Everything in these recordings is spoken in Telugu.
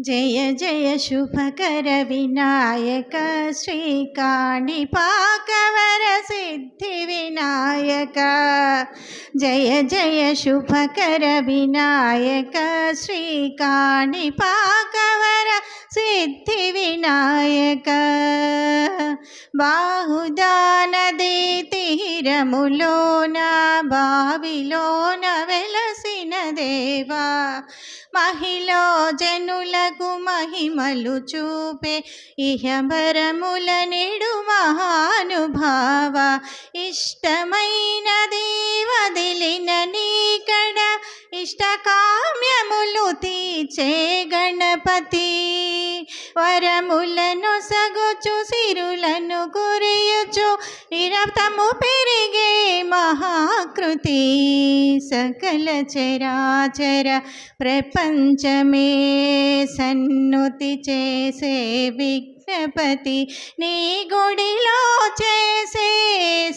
జయ జయ శుభకర వినాయక శ్రీకాణిపాకవర సిద్ధి వినాయక. జయ జయ శుభకర వినాయక శ్రీకాణిపాకవర సిద్ధి వినాయక. బాహుదా నదీ తీరములోన బావిలోన వెలసిన దేవా, మహిళో జనులకు మహిమలు చూపే ఇహబరముల నిడు మహానుభావ. ఇష్టమైనది వదిలిన నీకడ ఇష్టకామ్యములు తీర్చే గణపతి. వరములను సగుచు సిరులను కురియుచు నిరతము పెరిగే మహాకృతి. సకల చరాచర ప్రపంచమే సన్నుతి చేసే విఘ్నపతి. నీ గుడిలో చేసే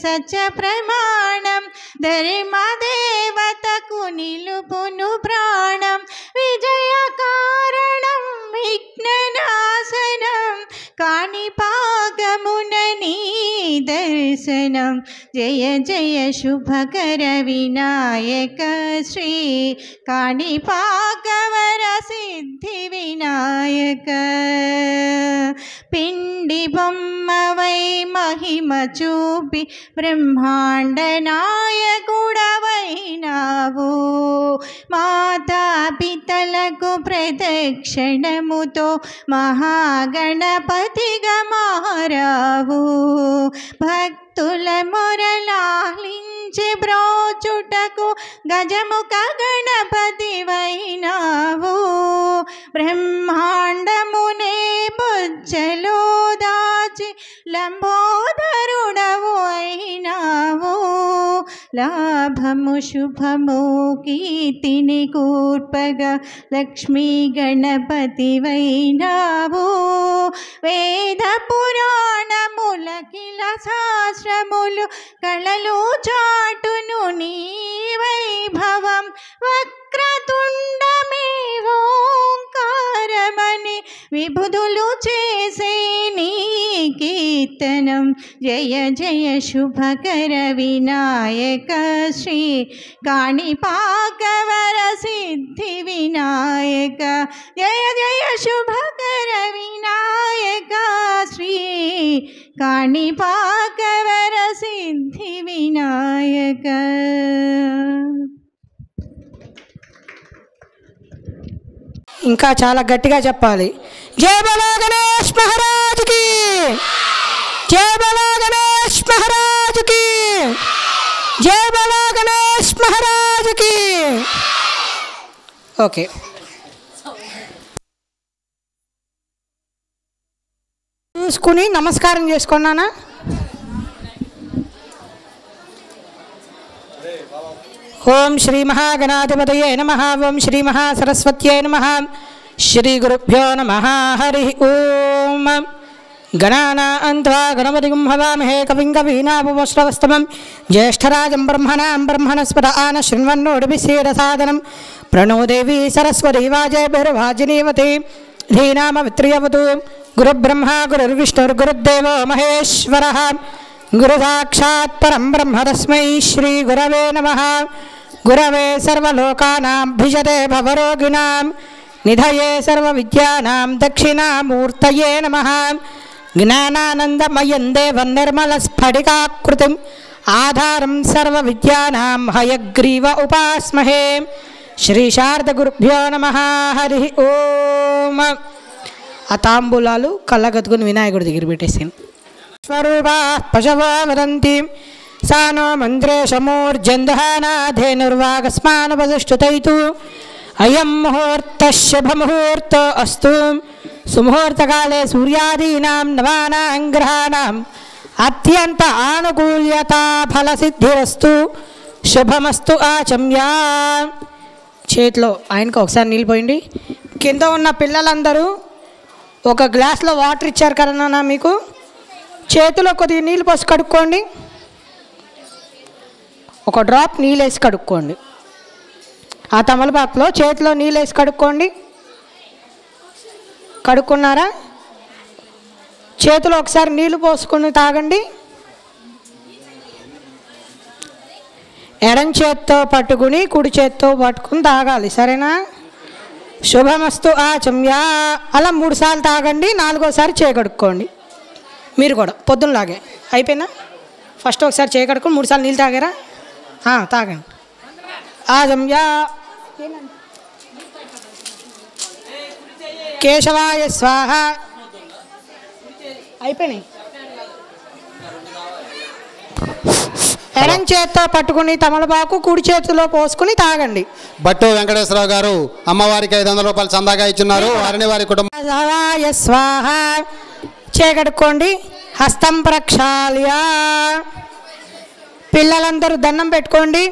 సత్య ప్రమాణం ధర్మదేవతకు నిలుపును ప్రాణం. విజయ కారణం విఘ్ననాశనం కాణిపాకమున నీ దర్శనం. జయ జయ శుభకర వినాయక శ్రీ కాణిపాకవర సిద్ధి వినాయక. పిండి బొమ్మవై మహిమ చూపి బ్రహ్మాండ నాయకుడవైనావు. మాతా పితలకు ప్రదక్షిణముతో మహాగణపతిగా మారావు. భక్తుల మొరలాలించి బ్రోచుటకు గజముఖ గణపతి వైనావు. బ్రహ్మాండమునే బుజ్జలో దాచి లంబోదరుడవు అయినావు. లాభము శుభము కీర్తిని కూర్పగా లక్ష్మీ గణపతి వైనావు. వేద పురాణముల కిల శాస్త్రములు కళలు చాటును నీ వైభవం. వక్రతుండమే ఓంకారమని విభుదులు చేసే నీ కీర్తనం. జయ జయ శుభకర వినాయక శ్రీ కాణిపాకవర సిద్ధి వినాయక. జయ జయ శుభకర వినాయక శ్రీ కాణిపాకవర సిద్ధి వినాయక. ఇంకా చాలా గట్టిగా చెప్పాలి. జయ బలో గణేష్ మహారాజ్ కి, జయ బలో గణేష్ మహారాజ్ కి, జయ బలో గణేష్ మహారాజ్ కి. ఓకే, చూసుకుని నమస్కారం చేసుకున్నానా? ఓం శ్రీ మహాగణాధిపతయే నమః. ఓం శ్రీ మహాసరస్వత్యై నమః. శ్రీ గురుభ్యో నమః. హరి ఓం. గణానాం త్వా గణపతిం హవామహే కవిం కవీనాముపశ్రవస్తమం. జ్యేష్ఠరాజం బ్రహ్మణాం బ్రహ్మణస్పద ఆన శృణ్వన్నోడిభిశ్చేదసాదనం. ప్రణో దేవీ సరస్వతీ వాజేభిర్వాజినీవతి ధీనామవిత్రియవతు. గురుబ్రహ్మ గురుర్విష్ణుర్గురుర్దేవో మహేశ్వరः. గురు సాక్షాత్ పరం బ్రహ్మ తస్మై శ్రీ గురవే నమః. గురవే సర్వలోకానాం భిషతే భవరోగిణాం నిధయే సర్వవిద్యానాం దక్షిణామూర్తయే నమః. జ్ఞానానందమయం దేవం నిర్మలస్ఫటికాకృతిం ఆధారం సర్వవిద్యానాం హయగ్రీవ ఉపాస్మహే. శ్రీ శారదగురుభ్యో నమః. హరి ఓం. ఆ తాంబూలాలు కళ్ళగతుకుని వినాయకుడి దగ్గర పెట్టేసాను. స్వరూపా పశవో వదంతి సానో మంత్రేశమూర్జందహానాధేనుర్వాగస్మానుపతిష్ఠితైతు. అయం ముహూర్త శుభముహూర్త అస్తు. సుముహూర్తకాలే సూర్యాదీనాం నవానాం గ్రహాణాం అత్యంత ఆనుకూల్యతా ఫలసిద్ధిరస్తు. శుభమస్తు ఆచమ్యా. చేతిలో ఆయనకు ఒకసారి నీళ్ళు పోయండి. కింద ఉన్న పిల్లలందరూ ఒక గ్లాస్లో వాటర్ ఇచ్చారు కదా మీకు. చేతిలో కొద్దిగా నీళ్ళు పోసి కడుక్కోండి. ఒక డ్రాప్ నీళ్ళు వేసి కడుక్కోండి. ఆ తమలపాకులో చేతిలో నీళ్ళు వేసి కడుక్కోండి. కడుక్కున్నారా? చేతిలో ఒకసారి నీళ్లు పోసుకొని తాగండి. ఎడం చేత్తో పట్టుకుని కుడి చేత్తో పట్టుకుని తాగాలి, సరేనా? శుభమస్తు ఆచమ్య అలా 3 సార్లు తాగండి. 4వసారి చేయకడుక్కోండి. మీరు కూడా పొద్దున్నలాగే అయిపోయినా ఫస్ట్ ఒకసారి చేయకడుక్కొని 3 సార్లు నీళ్ళు తాగారా? తాగండి. ఆచమ్య కేశవాయ స్వాహ. అయిపోయినాయి. ఎడం చేత్తో పట్టుకుని తమలపాకు కుడి చేతిలో పోసుకుని తాగండి. భట్టు వెంకటేశ్వరరావు గారు అమ్మవారికి 500 రూపాయలు చందాగా ఇచ్చున్నారు. వారిని వారి కుటుంబం. స్వాహ చేయగడుక్కోండి. హస్తం ప్రక్షాళ్య. పిల్లలందరూ దండం పెట్టుకోండి.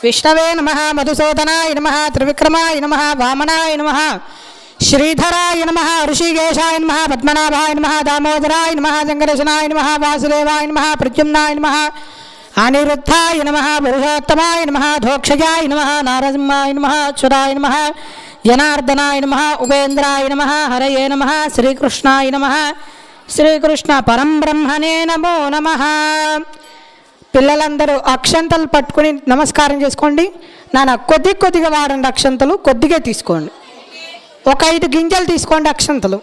విష్ణవే నమః, మధుసూదనాయ నమః, త్రివిక్రమాయ నమః, వామనాయ నమః, శ్రీధరాయ నమః, ఋషికేశాయ నమః, పద్మనాభాయ నమః, దామోదరాయ నమః, శంకరశనాయ నమః, వాసుదేవాయ నమః, ప్రద్యుమ్నాయ నమః, అనిరుద్ధాయ నమః, పురుషోత్తమాయ నమః, ధోక్షజాయ నమః, నారసింహాయ నమః, అచ్యుతాయ నమః, జనార్దనాయ నమః, ఉపేంద్రాయ నమః, హరయే నమః, శ్రీకృష్ణాయ నమః, శ్రీకృష్ణ పరంబ్రహ్మణే నమో నమః. పిల్లలందరూ అక్షంతలు పట్టుకుని నమస్కారం చేసుకోండి. నాన్న కొద్దిగా వాడండి, అక్షంతలు కొద్దిగా తీసుకోండి. ఒక 5 గింజలు తీసుకోండి అక్షంతలు.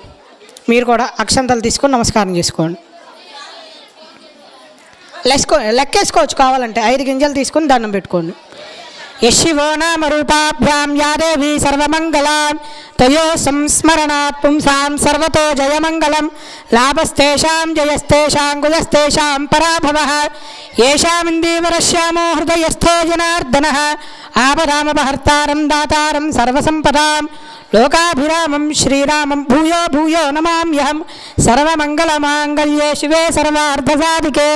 మీరు కూడా అక్షంతలు తీసుకొని నమస్కారం చేసుకోండి. లెక్కేసుకోవచ్చు కావాలంటే. 5 గింజలు తీసుకొని దండం పెట్టుకోండి. యశివో నామ రూపాభ్యాం యా దేవీ సర్వమంగళం తయో సంస్మరణాత్ పుంసాం సర్వతో జయమంగళం లాభస్తేషాం జయస్తేషాం కుజస్తేషాం పరాభవః యేషామిందీవరశ్యామో హృదయస్థో జనార్దనః ఆపదామపహర్తారం దాతారం సర్వసంపదాం లోకాభిరామం శ్రీరామం భూయో భూయో నమామ్యహం. సర్వమంగళమాంగళ్యే శివే సర్వార్థసాధికే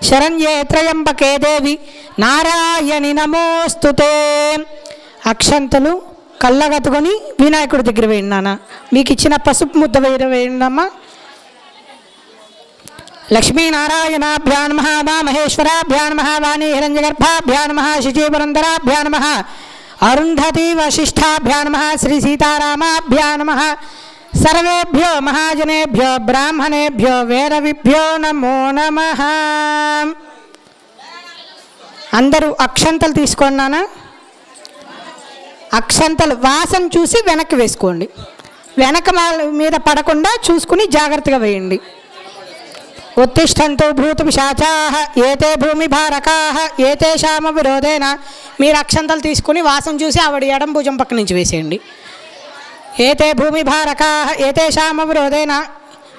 శరణ్యే త్రయంబకే దేవి నారాయణి నమోస్తుతే. అక్షంతలు కళ్ళగతుకొని వినాయకుడి దగ్గర వేయండి. నాన్న మీకు ఇచ్చిన పసుపు ముద్ద వేయండమ్మా. లక్ష్మీనారాయణాభ్యా నమః, మహేశ్వరాభ్యా నమః, వాణీ హిరణ్యగర్భాభ్యా నమః, శుచీపురంధరాభ్యా నమః, అరుంధతి వశిష్ఠాభ్యా నమః, శ్రీ సీతారామాభ్యా నమః. సర్వేభ్యో మహాజనేభ్యో బ్రాహ్మణేభ్యో వేదవిభ్యో నమో నమః. అందరూ అక్షంతలు తీసుకోండి నాన్న. అక్షంతలు వాసన చూసి వెనక్కి వేసుకోండి. వెనక మీద పడకుండా చూసుకుని జాగ్రత్తగా వేయండి. ఉత్తిష్టంతు భూత పిశాచాః ఏతే భూమి భారకాః ఏతేషామ విరోధేన. మీరు అక్షంతలు తీసుకుని వాసన చూసి ఆవిడ ఎడం భుజం పక్క నుంచి వేసేయండి. ఏతే భూమి భారకాః ఏతేషామ విరోధేన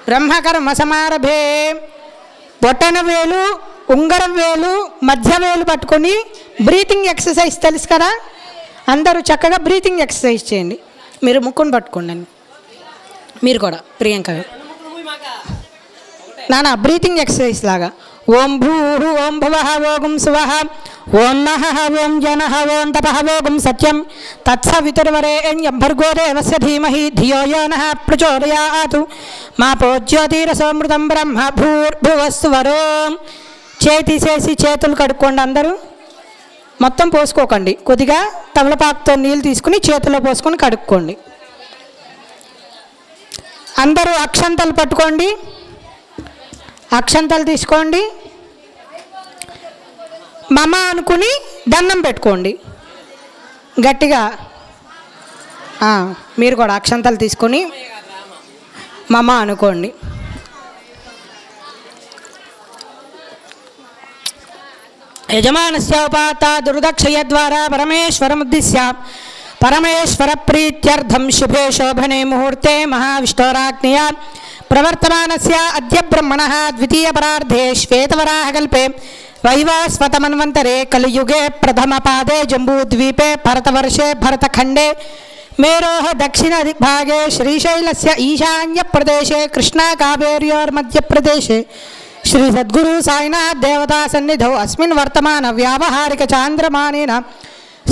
బ్రహ్మకర్మ సమారభే. బొట్టన వేలు, ఉంగరం వేలు, మధ్య వేలు పట్టుకొని బ్రీతింగ్ ఎక్సర్సైజ్ తెలుసు కదా, అందరూ చక్కగా బ్రీతింగ్ ఎక్సర్సైజ్ చేయండి. మీరు ముక్కును పట్టుకోండి. మీరు కూడా ప్రియాంక నానా బ్రీతింగ్ ఎక్సర్సైజ్ లాగా. ఓం భూః ఓం భువః ఓం సువః ఓం నః ఓం జనః ఓం తపః ఓం సత్యం తత్సవితుర్వరేణ్యం భర్గో దేవస్య ధీమహి ధియో యో నః ప్రచోదయాత్ మాపో జ్యోతిరసోమృతం బ్రహ్మ భూర్భువస్సువరో. చేసి చేతులు కడుక్కోండి. అందరూ మొత్తం పోసుకోకండి. కొద్దిగా తమలపాకుతో నీళ్ళు తీసుకుని చేతిలో పోసుకొని కడుక్కోండి. అందరూ అక్షంతలు పట్టుకోండి. అక్షంతలు తీసుకోండి. మమ అనుకుని దండం పెట్టుకోండి గట్టిగా. మీరు కూడా అక్షంతలు తీసుకొని మమ అనుకోండి. యజమానస్య ఉపాత దుర్దక్షయ ద్వారా పరమేశ్వరముద్దిశ్య పరమేశ్వర ప్రీత్యర్థం శుభే శోభనే ముహూర్తే మహావిష్ణోరాజ్ఞయ ప్రవర్తమానస్య అద్య బ్రహ్మణః ద్వితీయ పరార్ధే శ్వేతవరాహకల్పే వైవాస్వతమన్వంతరే కలియుగే ప్రథమపాదే జంబూద్వీపే భరతవర్షే భరతఖండే మేరోః దక్షిణ దిగ్భాగే శ్రీశైలస్య ఈశాన్యప్రదేశే కృష్ణాకావేర్యోర్మధ్యప్రదేశే శ్రీ సద్గురు సాయినాథ్ దేవతా సన్నిధౌ అస్మిన్ వర్తమాన వ్యావహారిక చాంద్రమానేన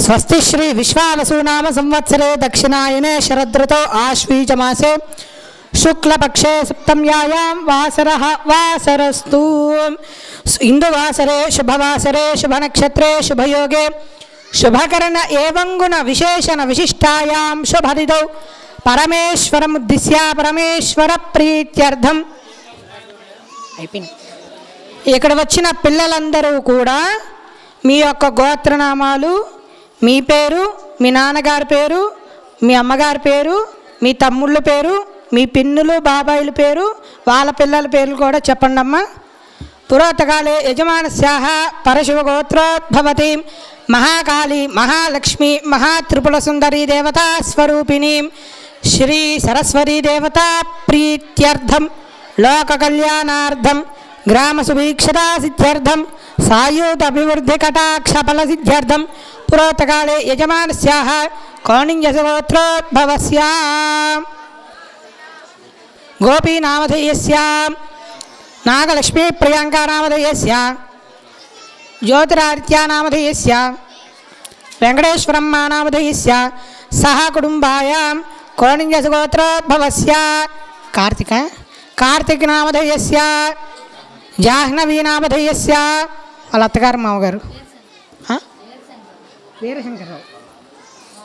స్వస్తి శ్రీ విశ్వావసునామ సంవత్సరే దక్షిణాయనే శరదృతో ఆశ్వీజమాసే శుక్లపక్షే సప్తమ్యాయాం వాసరః వాసరస్తు. ఇందువాసరే శుభవాసరే శుభనక్షత్రే శుభయోగే శుభకరణ ఏవం గుణ విశేషణ విశిష్టాయాం శుభదిదౌ పరమేశ్వరముద్దిశ్య పరమేశ్వర ప్రీత్యర్థం. అయిపోయింది. ఇక్కడ వచ్చిన పిల్లలందరూ కూడా మీ యొక్క గోత్రనామాలు, మీ పేరు, మీ నాన్నగారి పేరు, మీ అమ్మగారి పేరు, మీ తమ్ముళ్ళ పేరు, మీ పిన్నులు బాబాయిల పేరు, వాళ్ళ పిల్లల పేర్లు కూడా చెప్పండి అమ్మా. పురాతకాలే యజమానస్యాః పరశివగోత్రోద్భవతీం మహాకాళీ మహాలక్ష్మీ మహాత్రిపురసుందరీ దేవతా స్వరూపిణీం శ్రీ సరస్వతీ దేవతా ప్రీత్యర్థం లోకకళ్యాణార్థం గ్రామసుభీక్షతా సిద్ధ్యర్థం సాయూధ అభివృద్ధి కటాక్ష ఫల సిద్ధ్యర్థం పురాతకాలే యజమానస్యాః కౌణిన్యగోత్రోద్భవస్య గోపీనామధేయస్య నాగలక్ష్మీ ప్రియాంకానామధేయస్య జ్యోతిరాదిత్యానామధేయస్య వెంకటేశ్వరమ్మానామధేయస్య సహ కుటుంబాయాం కౌణిన్యగోత్రోద్భవస్య కార్తికనామధేయస్య జాహ్నవీనామధేయస్య వాళ్ళ అత్తగారు మామగారు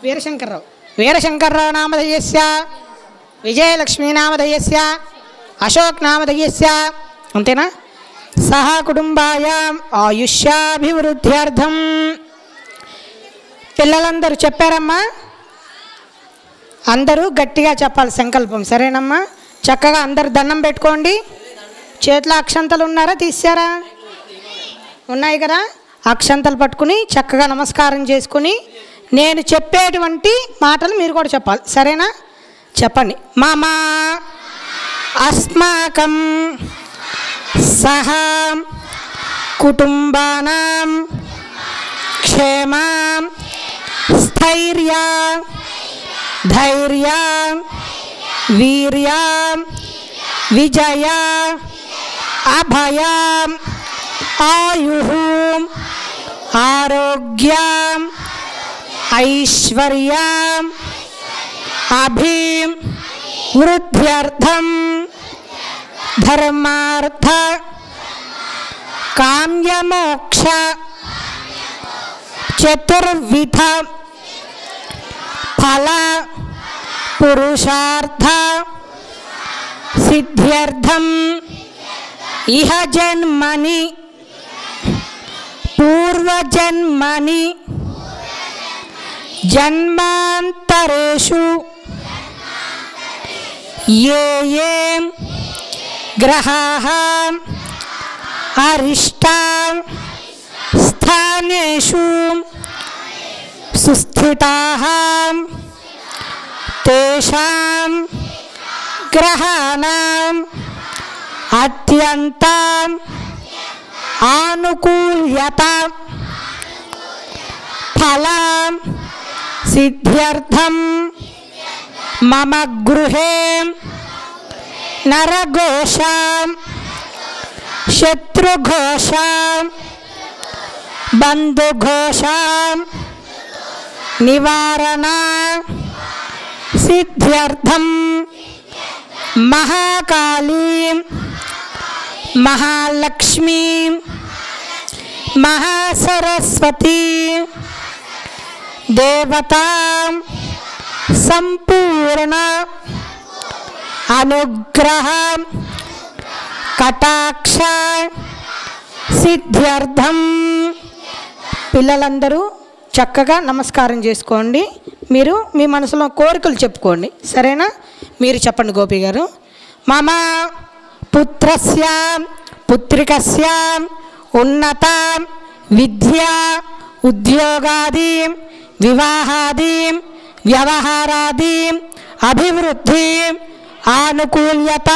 వీరశంకర్రావు నామధేయస్య విజయలక్ష్మీనామధేయస్య అశోక్ నామధేయస్య. అంతేనా? సహ కుటుంబాయాం ఆయుష్యాభివృద్ధ్యర్థం. పిల్లలందరూ చెప్పారమ్మా? అందరూ గట్టిగా చెప్పాలి సంకల్పం, సరేనమ్మా? చక్కగా అందరు దండం పెట్టుకోండి. చేతిలో అక్షంతలు ఉన్నారా? తీసారా? ఉన్నాయి కదా. అక్షంతలు పట్టుకుని చక్కగా నమస్కారం చేసుకుని నేను చెప్పేటువంటి మాటలు మీరు కూడా చెప్పాలి, సరేనా? చెప్పండి. మమ అస్మాకం సహ కుటుంబానాం క్షేమ స్థైర్య ధైర్య వీర్య విజయ అభయ ఆయు ఆరోగ్య ఐశ్వర్య అభివృద్ధ్యర్థం ధర్మార్థ కామ్యమోక్ష చతుర్విధ ఫల పురుషార్థ సిద్ధ్యర్థం ఇహ జన్మని పూర్వజన్మని జన్మాంతరేషు ఏ ఏ గ్రహాః అరిష్టాం స్థానేషు సుస్థితాః తేషాం గ్రహాణాం అత్యంతం ఆనుకూల్యత ఫలం సిద్ధ్యర్థం మమ గృహే నరఘోషం శత్రుఘోషం బంధుఘోషం నివారణ సిద్ధ్యర్థం మహాకాళీ మహాలక్ష్మీ మహాసరస్వతీ దేవతా సంపూర్ణ అనుగ్రహ కటాక్ష సిద్ధ్యర్థం. పిల్లలందరూ చక్కగా నమస్కారం చేసుకోండి. మీరు మీ మనసులో కోరికలు చెప్పుకోండి, సరేనా? మీరు చెప్పండి గోపి గారు. మమ పుత్రస్య పుత్రికస్య ఉన్నత విద్యా ఉద్యోగాది వివాహాది వ్యవహారాది అభివృద్ధి ఆనుకూల్యత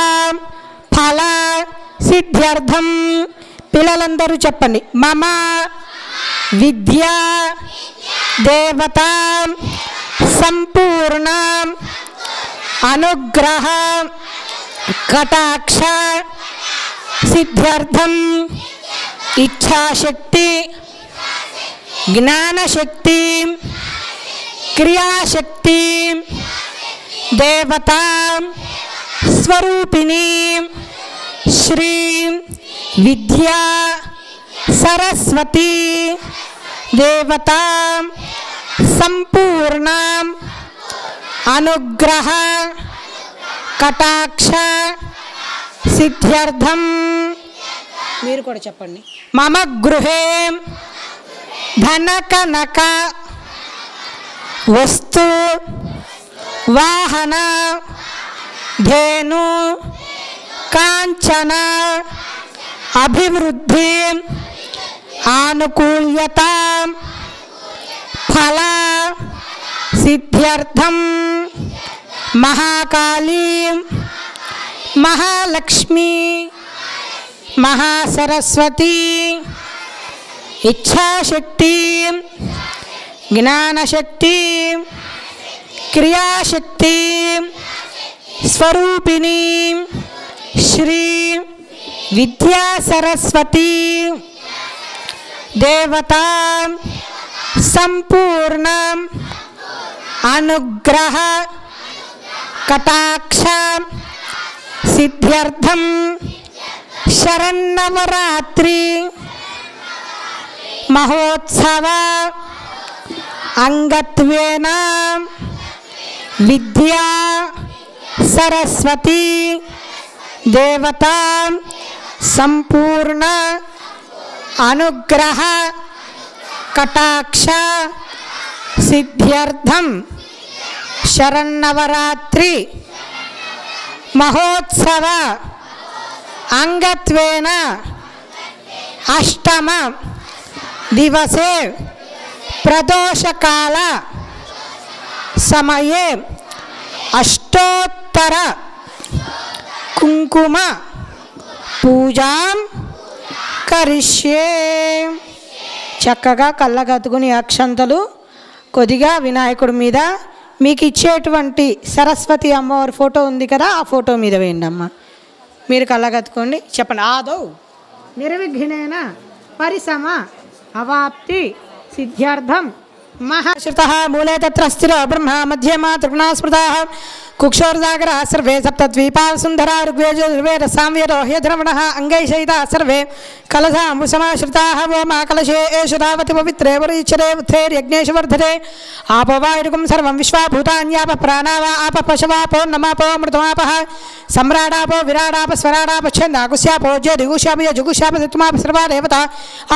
ఫల సిద్ధ్యర్థం. పిల్లలందరూ చెప్పండి. మమ విద్యా దేవత సంపూర్ణ అనుగ్రహ కటాక్ష సిద్ధ్యర్థం ఇచ్ఛాశక్తి జ్ఞానశక్తి క్రియాశక్తి దేవతా స్వరూపిణి శ్రీ విద్యా సరస్వతి దేవతా సంపూర్ణ అనుగ్రహ కటాక్ష సిద్ధ్యర్థం మీరు కూడా చెప్పండి. మమ గృహే ధన కనక వస్తు వాహన ధేను కాంచన అభివృద్ధి ఆనుకూల్యత ఫల సిద్ధ్యర్థం మహాకాళీ మహాలక్ష్మి మహాసరస్వతి ఇచ్ఛాశక్తి జ్ఞానశక్తి క్రియాశక్తి స్వరూపిణి శ్రీ విద్యా సరస్వతి దేవత సంపూర్ణ అనుగ్రహ కటాక్ష సిద్ధ్యర్థం శరన్నవరాత్రి మహోత్సవ అంగత్వేన విద్యా సరస్వతి దేవత సంపూర్ణ అనుగ్రహ కటాక్ష సిద్ధ్యర్థం శరన్నవరాత్రి మహోత్సవ అంగత్వేన అష్టమ దివసే ప్రదోషకాల సమయే అష్టోత్తర కుంకుమ పూజాం కరిష్యే. చక్కగా కళ్ళగత్తుకుని అక్షంతలు కొద్దిగా వినాయకుడి మీద మీకు ఇచ్చేటువంటి సరస్వతి అమ్మవారి ఫోటో ఉంది కదా, ఆ ఫోటో మీద వేయండి అమ్మ. మీరు కళ్ళగత్తుకోండి. చెప్పండి. ఆదౌ నిర్విఘ్నేన పరిసమ అవాప్తి సిద్ధ్యర్థం మహాశ్రుత మూలే తత్ర స్థిర బ్రహ్మ మధ్యమ త్రిగుణా స్మృతా కుక్షోర్దాగర సర్వే సప్తద్వీపా సుందరా ఋగ్వేద సామ్వేదో హ్యద్రవణ అంగైశయితా సర్వే కలశాంబుసమాశ్రితా ఓమా కలశే ఏషురావతి పవిత్రే వరీచరే ఉత్థైర్యజ్ఞేషు వర్ధతే ఆపో వాయురుకం సర్వం విశ్వాభూతాన్యాప ప్రాణావా ఆప పశవాపో నమాపో మృతమాపః సమ్రాడాపో విరాడాప స్వరాడాప ఛందాకుశ్యాపో జ్యోతిగుష్యాప యజుగుష్యాప సత్మాప సర్వా దేవత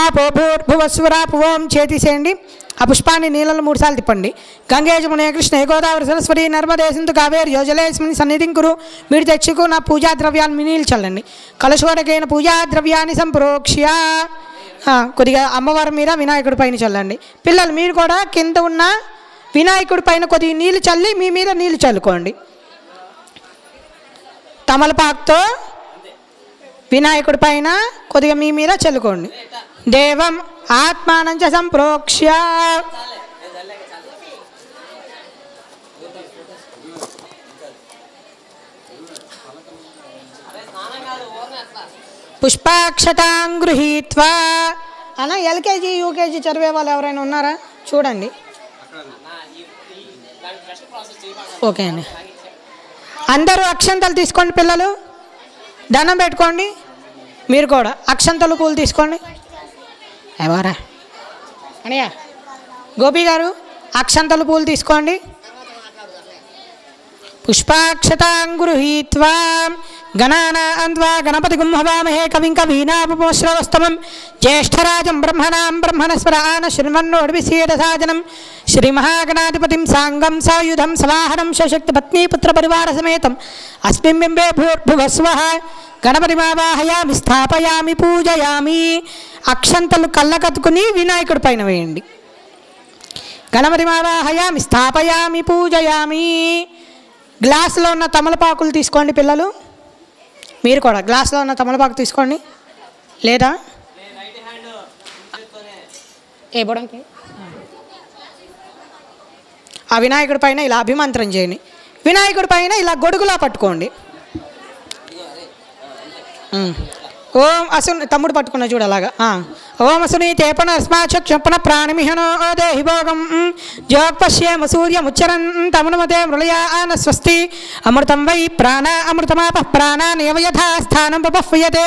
ఆపో భూర్భువస్వరాపు ఓం చేతిసేయండి. ఆ పుష్పాన్ని నీళ్ళలో 3 సార్లు తిప్పండి. గంగే జమునే కృష్ణ గోదావరి సరస్వతి నర్మదే సింధు కావేరి యోజలేస్మిని సన్నిధిం కురు. మీరు తెచ్చుకున్న పూజా ద్రవ్యాన్ని మీ నీళ్ళు చల్లండి. కలశోరకైన పూజా ద్రవ్యాన్ని సంప్రోక్ష్య కొద్దిగా అమ్మవారి మీద వినాయకుడి పైన చల్లండి. పిల్లలు మీరు కూడా కింద ఉన్న వినాయకుడి పైన కొద్దిగా నీళ్ళు చల్లి మీ మీద నీళ్ళు చల్లుకోండి. తమలపాకుతో వినాయకుడి పైన కొద్దిగా మీ మీద చల్లుకోండి. దేవం ఆత్మానం చ సంప్రోక్ష్య పుష్పాక్షతాం గృహీత్వా. అలా ఎల్కేజీ యూకేజీ చదివే వాళ్ళు ఎవరైనా ఉన్నారా చూడండి. ఓకే అండి. అందరూ అక్షంతలు తీసుకోండి. పిల్లలు దండం పెట్టుకోండి. మీరు కూడా అక్షంతలు పూలు తీసుకోండి. ఎవరా అనియా గోపి గారు అక్షంతలు పూలు తీసుకోండి. పుష్పాక్షతాం గృహీత్వా గణానాన్వా గణపతి గుంహవామహే కవిం కవీనాపమోశ్రవస్తమం జ్యేష్ఠరాజం బ్రహ్మణాం బ్రహ్మణస్పరాన శృణ్వన్నోర్విశీదసాజనం శ్రీమహాగణాధిపతిం సాంగం సాయుధం సవాహనం సశక్తి పత్నీపుత్ర పరివార సమేతం అస్మిన్ బింబే భూర్భువస్వః గణపతిమావాహయామి స్థాపయామి పూజయామి. అక్షంతలు కళ్ళకత్తుకుని వినాయకుడి పైన వేయండి. గణపతిమావాహయామి స్థాపయామి పూజయామి. గ్లాసులో ఉన్న తమలపాకులు తీసుకోండి. పిల్లలు మీరు కూడా గ్లాసులో ఉన్న తమలపాకు తీసుకోండి. లేదా ఏ బొడంకి ఆ వినాయకుడి పైన ఇలా అభిమంత్రం చేయండి. వినాయకుడి పైన ఇలా గొడుగులా పట్టుకోండి. ఓం అసుని తమ్ముడు పట్టుకున్న చూడు అలాగా ఓం అసుని తేపన అస్మాక్షణ ప్రాణమిహనో దేహి భోగం జ్యోపశ్యేమ సూర్యముచ్చరన్ తమనుమతే మృళయాన స్వస్తి అమృతం వై ప్రాణ అమృతమాప ప్రాణానేవ యథా స్థానం పపహ్యతే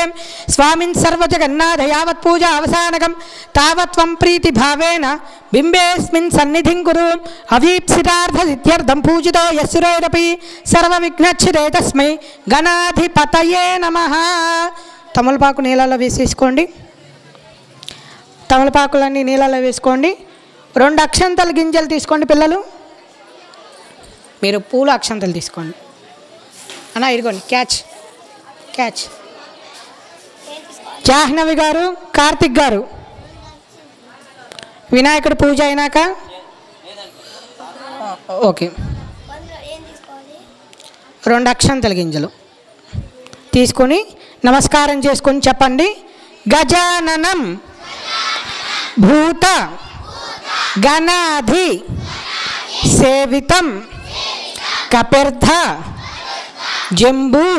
స్వామిన్ సర్వజగన్నాథ యావత్ పూజా అవసానకం తావత్వం ప్రీతిభావేన బింబేస్మిన్ సన్నిధిం కురు అవీప్సితార్థ సిద్ధ్యర్థం పూజితో యస్సురైరపి సర్వవిఘ్నచ్ఛిదే తస్మై గణాధిపతయే నమః. తమలపాకు నీళ్ళలో వేసేసుకోండి. తమలపాకులన్నీ నీళ్ళలో వేసుకోండి. 2 అక్షంతల గింజలు తీసుకోండి పిల్లలు. మీరు పూల అక్షంతలు తీసుకోండి. అన్నా ఇదిగోండి క్యాచ్ క్యాచ్. జాహ్నవి గారు, కార్తిక్ గారు, వినాయకుడి పూజ అయినాక ఓకే 2 అక్షంతల గింజలు తీసుకొని నమస్కారం చేసుకొని చెప్పండి. గజాననం భూత గణాధి సేవితం కపిర్ధ జంబూ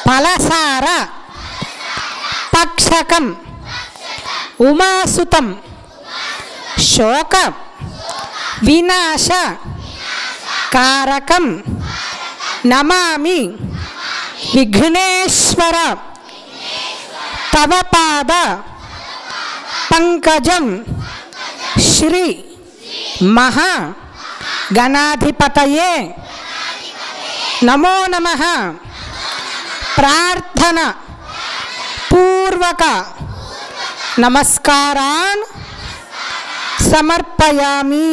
ఫలసార పక్షకం ఉమాసుతం శోక వినాశ కారకం నమామి విఘ్నేశ్వర తవ పాద పంకజం శ్రీ మహా గణాధిపతయే నమో నమః. ప్రార్థన పూర్వక నమస్కారాన్ సమర్పయామి.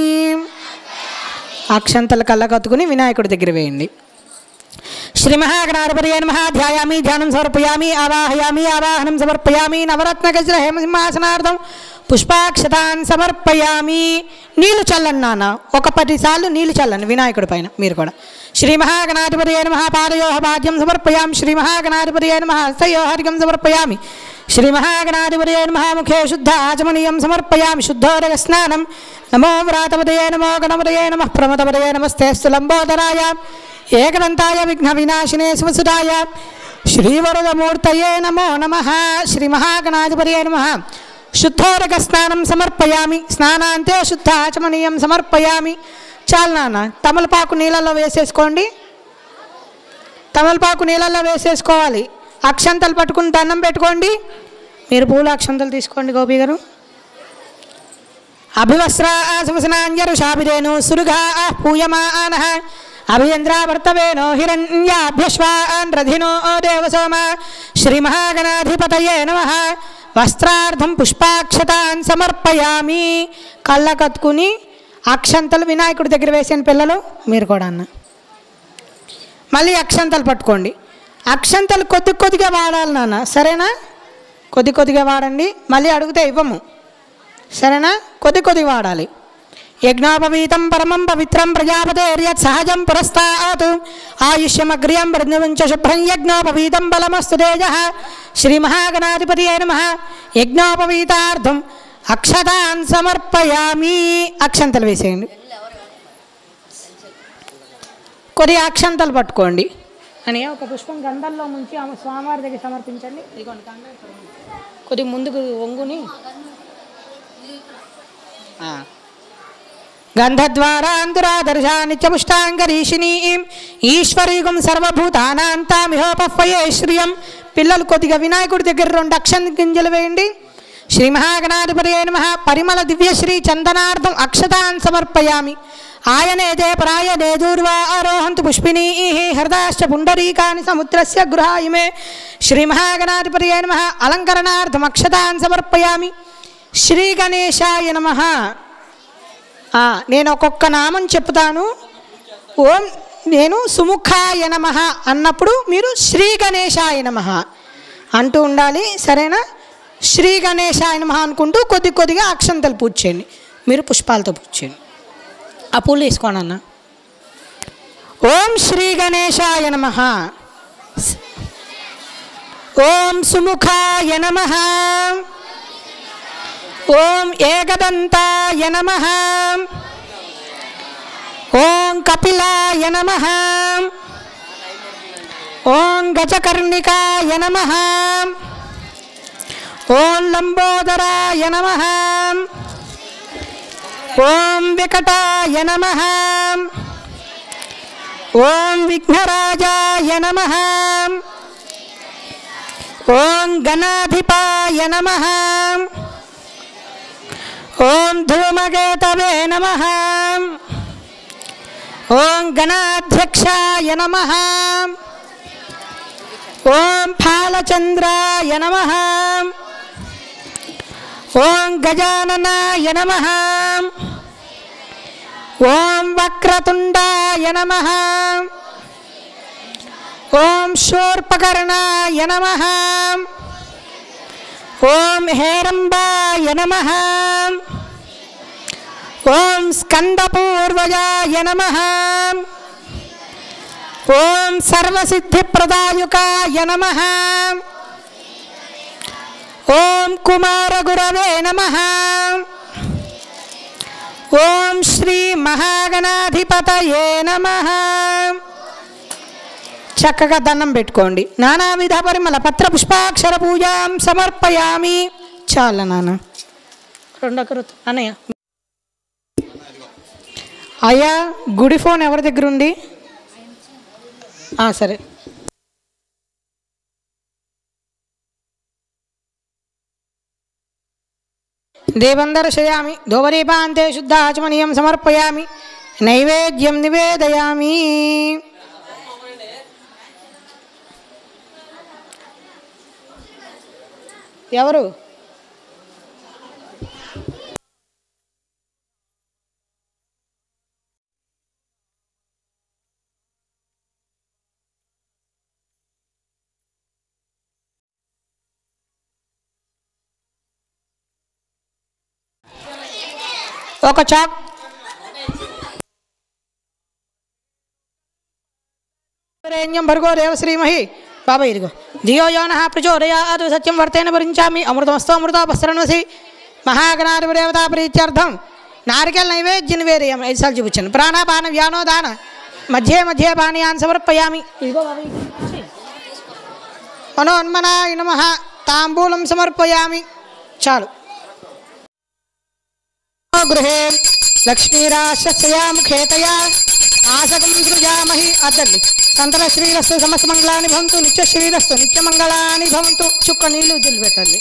అక్షంతలు కళ్ళకత్తుకుని వినాయకుడి దగ్గర వేయండి. శ్రీ మహాగణాధిపతయే నమః. ధ్యాయామి ధ్యానం సమర్పయామి. ఆవాహయామి ఆవాహనం సమర్పయామి. నవరత్నగజ హేమసింహాసనార్థం పుష్పాక్షతాన్ సమర్పయామి. నీళ్లు చల్లండి నాన్న, ఒక 10 సార్లు నీళ్లు చల్లండి వినాయకుడి పైన మీరు కూడా. శ్రీ మహాగణాధిపతయే నమః. పాదయోః పాద్యం సమర్పయామి. శ్రీ మహాగణాధిపతయే నమః. హస్తయోః హర్ఘ్యం సమర్పయామి. శ్రీ మహాగణాధిపతయే నమః. ముఖే శుద్ధ ఆచమనీయం సమర్పయామి. శుద్ధోదక స్నానం. నమో వ్రాతపతయే నమో గణపతయే నమః. ప్రమతపతయే నమస్తేస్తు లంబోదరాయ ఏకదంతాయ విఘ్న వినాశినే శివసుతాయ శ్రీవరదమూర్తయే నమో నమః. శ్రీ మహాగణాధిపతయే నమః. శుద్ధోదక స్నానం సమర్పయామి. స్నానాంతే శుద్ధ ఆచమనీయం సమర్పయామి. చాలు నాన్న, తమలపాకు నీళ్ళల్లో వేసేసుకోండి. తమలపాకు నీళ్ళల్లో వేసేసుకోవాలి. అక్షంతలు పట్టుకుని దండం పెట్టుకోండి. మీరు పూల అక్షంతలు తీసుకోండి గోపి గారు. అభివస్త్రా శుభసనాంజరుషాభిరేణు సురుగా పూయమానః అభియంద్రావర్తవేనో హిరణ్యాభ్యశ్వాన్ రధినో దేవసోమ. శ్రీ మహాగణాధిపతయే నమః. వస్త్రార్థం పుష్పాక్షతాన్ సమర్పయామి. కళ్ళ కత్తుకుని అక్షంతలు వినాయకుడి దగ్గర వేసాను పిల్లలు మీరు కూడా అన్న. మళ్ళీ అక్షంతలు పట్టుకోండి. అక్షంతలు కొద్దిగా వాడాలి నాన్న, సరేనా? కొద్దిగా వాడండి. మళ్ళీ అడిగితే ఇవ్వము, సరేనా? కొద్దిగా వాడాలి. యజ్ఞోపవీతం పరమం పవిత్రం ప్రజాపతేర్యత్ సహజం పురస్తాత్ ఆయుష్యమగ్ర్యం బృందముంచ శుభ్రం యజ్ఞోపవీతం బలమస్తు తేజః. శ్రీ మహాగణాధిపతయే నమః. యజ్ఞోపవీతార్థం అక్షతాన్ సమర్పయామి. అక్షంతలు వేసేయండి. కొద్దిగా అక్షంతలు పట్టుకోండి అని ఒక పుష్పం గంధంలో ముంచి ఆమె స్వామివారి దగ్గర సమర్పించండి. ఇదిగోండి కొద్దిగా ముందుకు వంగుని గంధద్వారాంతురాదర్శా నిత్యముష్టాంగరీషిణీం ఈశ్వరీగం సర్వభూతానాంతామిహోపహ్వయే శ్రియం. పిల్లలు కొద్దిగా వినాయకుడి దగ్గర 2 అక్షంత గింజలు వేయండి. శ్రీ మహాగణాధిపతయే నమః. పరిమళ దివ్యశ్రీ చందనార్థం అక్షతాన్ సమర్పయామి. ఆయనేతే పరాయనే దూర్వా ఆరోహంతు పుష్పినీ హృదాశ్చ పుండరీకాని సముద్రస్య గృహాయిమే. శ్రీ మహాగణాధిపతయే నమః. అలంకరణార్థం అక్షతాన్ సమర్పయామి. శ్రీ గణేశాయ నమః. నేను ఒక్కొక్క నామం చెప్తాను. ఓం నేను సుముఖాయ నమః అన్నప్పుడు మీరు శ్రీ గణేశాయ నమః అంటూ ఉండాలి, సరేనా? శ్రీ గణేశాయ నమః అనుకుంటూ కొద్దిగా అక్షంతలు పూజ చేయండి. మీరు పుష్పాలతో పూజ చేయండి. ఆ పూలు వేసుకోండి అన్న. ఓం శ్రీ గణేశాయ నమః. ఓం సుముఖాయ నమః. ఓం ఏకదంతాయ నమః. ఓం కపిలాయ నమః. ఓం గజకర్ణికాయ నమః. ఓం లంబోదరాయ నమః. ఓం వికటాయ నమః. ఓం విఘ్నరాజాయ నమః. ఓం గణాధిపాయ నమః. ఓం ధూమకేతవే నమః. ఓం గణాధ్యక్షాయ నమః. ఓం ఫాలచంద్రాయ నమః. ఓం గజాననాయ నమః. ఓం వక్రతుండాయ నమః. ఓం శూర్పకర్ణాయ నమః. ఓం హేరంబాయ నమః. ఓం స్కందపూర్వజాయ నమః. ఓం సర్వసిద్ధిప్రదాయకాయ నమః. ఓం కుమారగురవే నమః. ఓం శ్రీ మహాగణాధిపతయే నమః. చక్కగా దండం పెట్టుకోండి. నానావిధ పరిమళ పత్ర పుష్పాక్షర పూజాం సమర్పయామి. చాలా నాన్న రెండొకరు అన్నయ్య. అయ్యా గుడి ఫోన్ ఎవరి దగ్గర ఉంది? సరే. దేవందర్శయామి. ధూపదీపాంతే శుద్ధ ఆచమనీయం సమర్పయామి. నైవేద్యం నివేదయామి. ఎవరు? ఒక చాక్ భర్గో దేవశ్రీమహి. బాబా ఇదిగో ధియో యో నః ప్రచోదయాత్ సత్యం వర్తేన భరించామి. అమృతమస్తో అమృతోపస్సరణసి. మహాగణాధిప దేవతా ప్రీత్యర్థం నారికేల నైవేద్య నివేదయామి. 5 సార్లు చూపించాను. ప్రాణాపాన వ్యానోదాన మధ్యే మధ్యే పానీయాన్ సమర్పయామి. ఇదిగో బాబా మనోన్మనాయ నమః. తాంబూలం సమర్పయామి. చాలు. గృహే లక్ష్మీరాశస్యాముఖేతయా ఆసకం సృజామహి. అద్దండి. సంతల శ్రీరస్తు సమస్త మంగళాని భవంతు. నిత్య శ్రీరస్తు నిత్య మంగళాని భవంతు. చుక్క నీళ్ళు వదిలి పెట్టండి.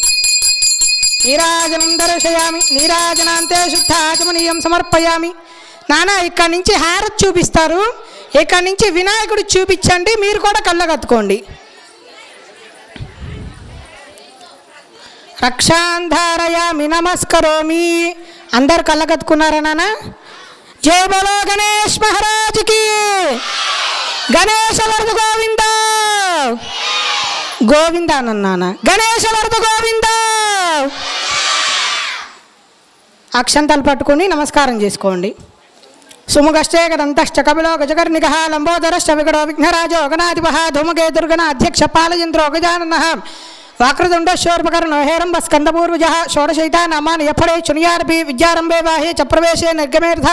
నీరాజనం దర్శయామి. నీరాజనాంతే శుద్ధ ఆచమనీయం సమర్పయామి. నాన్న ఇక్కడి నుంచి హారతి చూపిస్తారు. ఇక్కడి నుంచి వినాయకుడు చూపించండి. మీరు కూడా కళ్ళగత్తుకోండి. రక్షాంధారయామి నమస్కరోమి. అందరు కళ్ళగత్తుకున్నారా నాన్న? జయ బలో గణేష్ మహారాజ్కి. గణేశ వరద గోవింద గోవింద అన్నాన. గణేశ వరద గోవింద. అక్షంతలు పట్టుకుని నమస్కారం చేసుకోండి. సుముగశ్చే గదంతశ్చ కపిలో గజకర్ణిక లంబోదరశ్చ వికటో విఘ్నరాజో గణాధిప ధూమకేతుర్గణ అధ్యక్ష పాలయంత్రో గజానన వాక్రతుండ శోర్పకర్ణో హేరంబ స్కందపూర్వజ షోడశైతా నామాని యఫడే చునియార్పి విద్యారంభే బాహ్యే చ ప్రవేశే నిర్గమేర్థ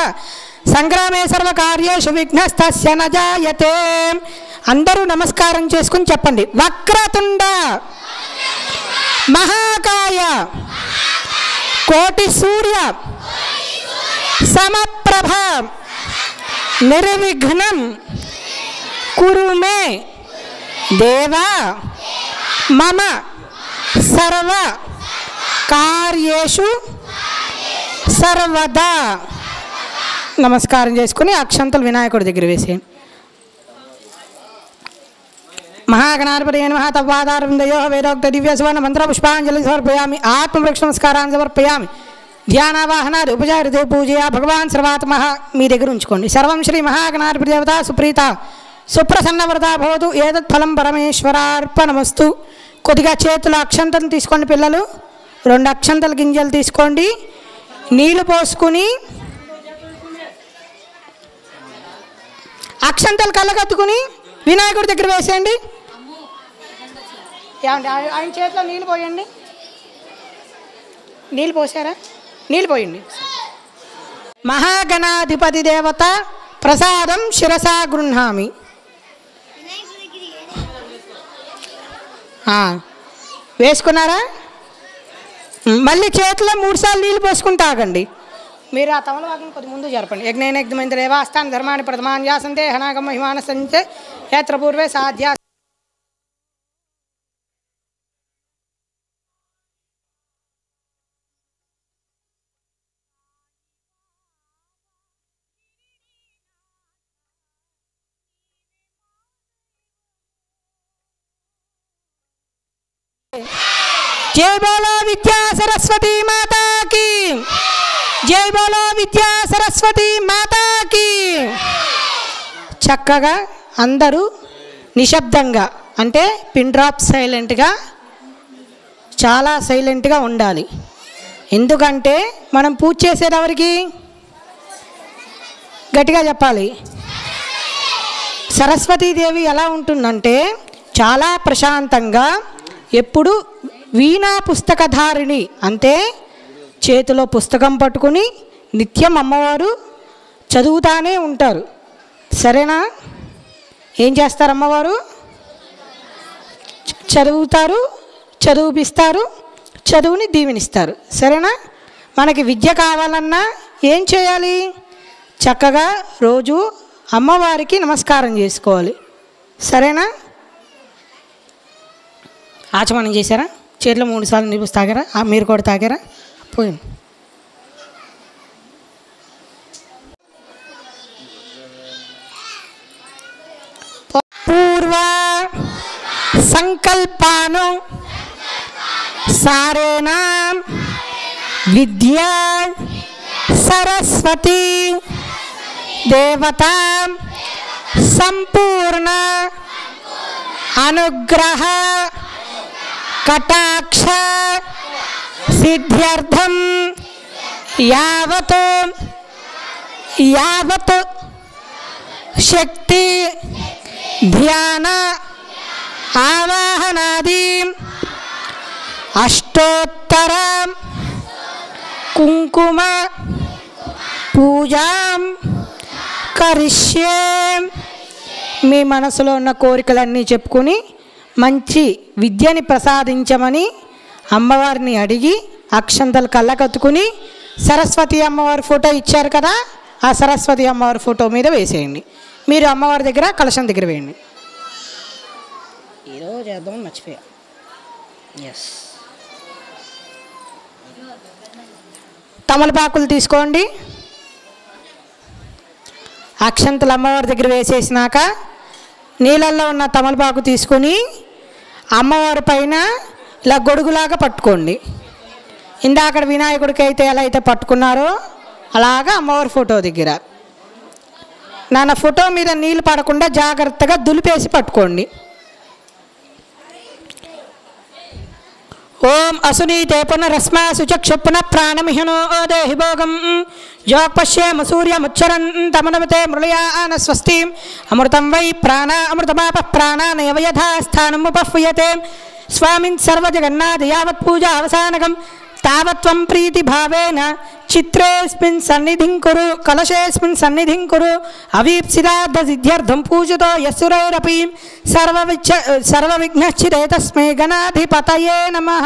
సంగ్రామే సర్వకార్యేషు విఘ్నస్తస్య న జాయతే. అందరూ నమస్కారం చేసుకుని చెప్పండి. వక్రతుండ మహాకాయ కోటి సూర్య సమప్రభ నిర్విఘ్నం కురు మే దేవ మమ సర్వ కార్యేషు సర్వదా. నమస్కారం చేసుకుని అక్షంతలు వినాయకుడి దగ్గర వేసేయండి. మహాగణాధిపతయే నమః. తవ్వాదారవిందయో వేదోక్త దివ్యసువర్ణ మంత్ర పుష్పాంజలి సమర్పయామి. ఆత్మవృక్ష నమస్కారాన్ని సమర్పయామి. ధ్యానావాహనాది ఉపచారితే పూజయ భగవాన్ సర్వాత్మః. మీ దగ్గర ఉంచుకోండి. సర్వం శ్రీ మహాగణాధిపతి దేవత సుప్రీత సుప్రసన్నవ్రత భవతు. ఏతత్ ఫలం పరమేశ్వరార్పణమస్తు. కొద్దిగా చేతులు అక్షంతలు తీసుకోండి పిల్లలు. 2 అక్షంతల గింజలు తీసుకోండి. నీళ్లు పోసుకుని అక్షంతలు కళ్ళగత్తుకుని వినాయకుడి దగ్గర వేసేయండి. ఆయన చేతిలో నీళ్ళు పోయండి. నీళ్ళు పోసారా? నీళ్ళు పోయండి. మహాగణాధిపతి దేవత ప్రసాదం శిరసా గృహ్ణామి. వేసుకున్నారా? మళ్ళీ చేతిలో 3 సార్లు నీళ్ళు పోసుకుని తాగండి. మీరు ఆ తమలపాకుని కొద్ది ముందు జరపండి. యజ్ఞైనగ్ధమైంద్రేవాస్తాన్ ధర్మాన్ని ప్రథమాన్ యాసంతే హనాగం మహిమాన సంచే యాత్ర పూర్వే సాధ్యా. జై బోలో విద్యా సరస్వతి మాతాకి, జై బోలో విద్యా సరస్వతి మాతాకి. చక్కగా అందరూ నిశ్శబ్దంగా, అంటే పిన్ డ్రాప్ సైలెంట్గా, చాలా సైలెంట్గా ఉండాలి. ఎందుకంటే మనం పూజ చేసేది ఎవరికి? గట్టిగా చెప్పాలి. సరస్వతీదేవి ఎలా ఉంటుందంటే చాలా ప్రశాంతంగా, ఎప్పుడు వీణా పుస్తకధారిణి, అంటే చేతిలో పుస్తకం పట్టుకుని నిత్యం అమ్మవారు చదువుతానే ఉంటారు. సరేనా? ఏం చేస్తారు అమ్మవారు? చదువుతారు, చదివిస్తారు, చదువుని దీవెనిస్తారు. సరేనా? మనకి విద్య కావాలన్నా ఏం చేయాలి? చక్కగా రోజు అమ్మవారికి నమస్కారం చేసుకోవాలి. సరేనా? ఆచమనం చేశారా? చేతిలో 3 సార్లు నీళ్ళు తాగారా? మీరు కూడా తాగారా? పోయింది. పూర్వ సంకల్పాను సారేణ విద్యా సరస్వతి దేవత సంపూర్ణ అనుగ్రహ కటాక్ష సిద్ధ్యర్థం యావత్ శక్తి ధ్యాన ఆవాహనాది అష్టోత్తర కుంకుమ పూజాం కరిష్యే. మీ మనసులో ఉన్న కోరికలన్నీ చెప్పుకొని మంచి విద్యని ప్రసాదించమని అమ్మవారిని అడిగి అక్షంతలు కళ్ళకత్తుకుని సరస్వతి అమ్మవారి ఫోటో ఇచ్చారు కదా, ఆ సరస్వతి అమ్మవారి ఫోటో మీద వేసేయండి. మీరు అమ్మవారి దగ్గర కలశం దగ్గర వేయండి. ఈరోజు చేద్దామని మర్చిపోయా. ఎస్, తమలపాకులు తీసుకోండి. అక్షంతలు అమ్మవారి దగ్గర వేసేసినాక నీళ్ళల్లో ఉన్న తమలపాకు తీసుకొని అమ్మవారి పైన ఇలా గొడుగులాగా పట్టుకోండి. ఇందాక వినాయకుడికి అయితే ఎలా అయితే పట్టుకున్నారో అలాగా అమ్మవారి ఫోటో దగ్గర నాన్న ఫోటో మీద నీళ్ళు పడకుండా జాగ్రత్తగా దులిపేసి పట్టుకోండి. ఓం అసునీతే పునరస్మా సుచక్షు పునః ప్రాణమిహనో దేహి భోగం జోపశ్యేమ సూర్యముచ్చరంతమనమతే మృళయాన స్వస్తిం అమృతం వై ప్రాణ అమృతమాప ప్రాణానయవ యథా స్థానముపహ్యతే స్వామిన్ సర్వజగన్నాథ యావత్ పూజా అవసానకం తావత్వం ప్రీతి భావేన చిత్రేస్మిన్ సన్నిధిం కురు కలశేస్మిన్ సన్నిధిం కురు అవీప్సితార్థ సిద్ధ్యర్థం పూజితో యస్సురైరపి సర్వవిఘ్నశ్చితే తస్మై గణాధిపతయే నమః.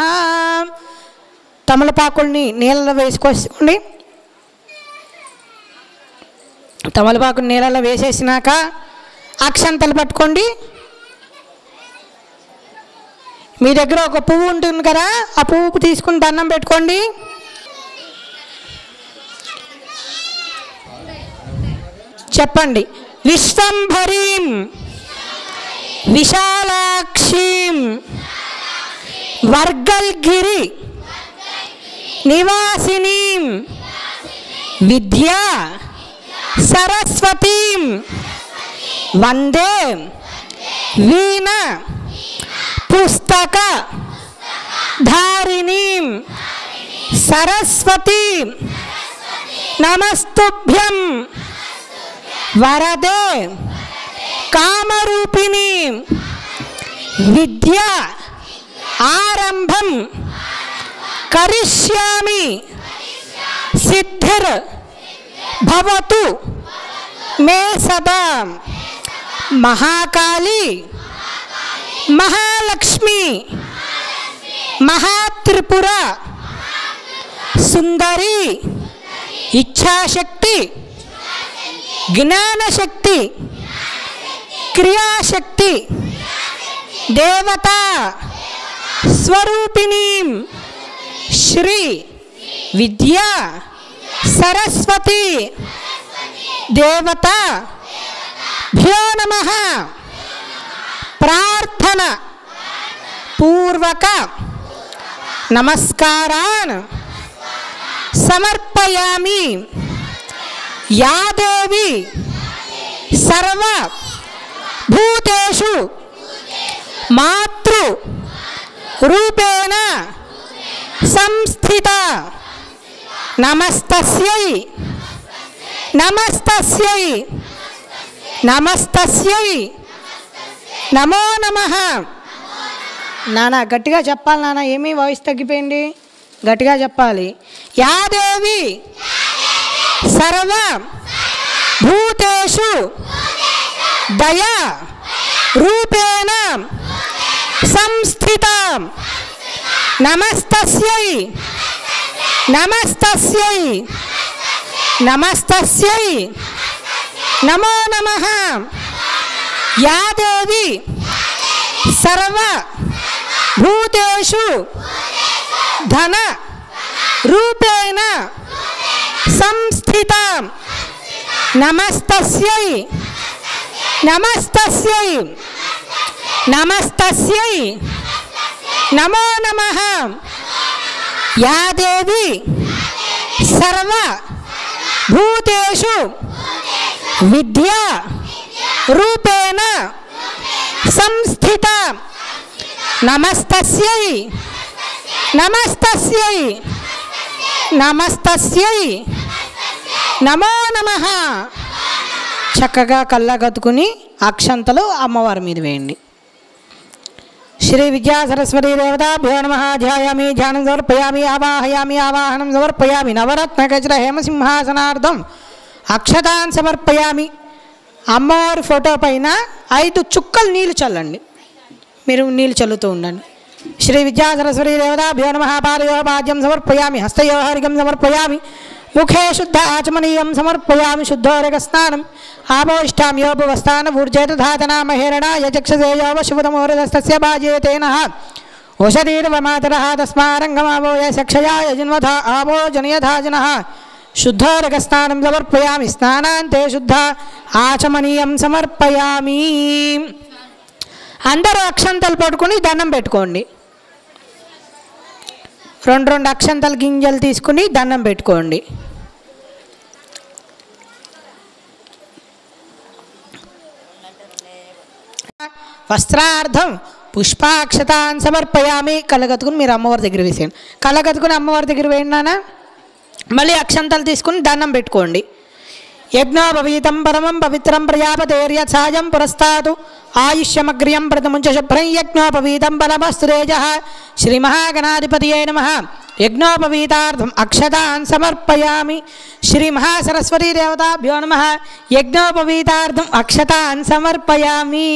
తమలపాకుల్ని నీళ్ళలో వేసుకోండి. తమలపాకుని నీళ్ళలో వేసేసినాక అక్షంతలు పట్టుకోండి. మీ దగ్గర ఒక పువ్వు ఉంటుంది కదా, ఆ పువ్వుకు తీసుకుని దండం పెట్టుకోండి. చెప్పండి. విశ్వంభరీం విశాలాక్షీం వర్గల్గిరి నివాసినీం విద్యా సరస్వతీం వందే వీణ పుస్తక ధారిణీం సరస్వతీ నమస్తుభ్యం వరదే కామరూపిణి విద్యా ఆరంభం కరిష్యామి సిద్ధిర్ భవతు మే సదా. మహాకాళి మహాలక్ష్మి మహాత్రిపుర సుందరి, ఇచ్ఛాశక్తి, జ్ఞానశక్తి, క్రియాశక్తి, దేవత స్వరూపిణీం శ్రీ విద్యా సరస్వతి దేవత భ్యో నమః ప్రార్థన పూర్వక నమస్కారాన్ సమర్పయామి. యా దేవి సర్వ భూతేషు మాతృ రూపేణ సంస్థిత నమస్తస్యై నమస్తస్యై నమస్తస్యై నమో నమః. నాన్న గట్టిగా చెప్పాలి నాన్న, ఏమీ వాయిస్ తగ్గిపోయింది, గట్టిగా చెప్పాలి. యా దేవి సర్వ భూతేషు దయా రూపేణ సంస్థిత నమస్తస్యై నమస్తస్యై నమస్తస్యై నమో నమః. యా దేవి సర్వ భూతేషు ధన రూపేణ సంస్థిత నమస్తస్యై నమస్తస్యై నమస్తస్యై నమో నమః. యా దేవి సర్వ భూతేషు విద్యా రూపేణ సంస్థిత నమస్తస్యై నమస్తస్యై నమస్తస్యై నమో నమః. చక్కగా కళ్ళగత్తుకుని అక్షంతలు అమ్మవారి మీద వేయండి. శ్రీ విద్యా సరస్వతీ దేవతాభ్యో నమః. ధ్యాయామి, ధ్యానం సమర్పయామి, ఆవాహయామి, ఆవాహనం సమర్పయామి. నవరత్న గజర హేమసింహాసనార్థం అక్షతాన్ సమర్పయామి. అమ్మవారి ఫోటో పైన 5 చుక్కలు నీళ్ళు చల్లండి, మీరు నీళ్ళు చల్లుతూ ఉండండి. శ్రీ విద్యా సరస్వతీ దేవతాభ్యో నమః. పాదయో పాద్యం సమర్పయామి, హస్తయో హరిగం సమర్పయామి, ముఖే శుద్ధ ఆచమనీయం సమర్పయామి. శుద్ధోరగ స్నానం ఆపోష్టాం యోపవస్థాన ఊర్జేతధాతనా మహేరణ యజక్షసేయోవ శుభతమోరదస్తస్య బాజేతేన ఓషధీర్వమాతరః తస్మారంగమావోయ సక్షయాయ జన్వథ ఆవో జనయథా జనః. శుద్ధోరగ స్నానం సమర్పయామి. స్నానాంతే శుద్ధ ఆచమనీయం సమర్పయామి. అందరూ అక్షంతలు పట్టుకుని దండం పెట్టుకోండి. 2 అక్షంతలు గింజలు తీసుకుని దండం పెట్టుకోండి. వస్త్రార్థం పుష్పాక్షతాన్ సమర్పయామి. కళ్ళగత్తుకుని మీరు అమ్మవారి దగ్గర వేసేయండి. కళ్ళగత్తుకుని అమ్మవారి దగ్గర వేయండి నాన్న. మళ్ళీ అక్షంతలు తీసుకుని దండం పెట్టుకోండి. యజ్ఞోపవీతం పరమం పవిత్రం ప్రజాపతేర్యత్ సాయం పురస్తాతు ఆయుష్యమగ్ర్యం ప్రథముంచ శుభ్రం యజ్ఞోపవీతం బలమస్తురేజ. శ్రీ మహాగణాధిపతియే నమః. యజ్ఞోపవీతార్థం అక్షతాన్ సమర్పయామి. శ్రీ మహాసరస్వతీ దేవతాభ్యో నమః. యజ్ఞోపవీతార్థం అక్షతాన్ సమర్పయామి.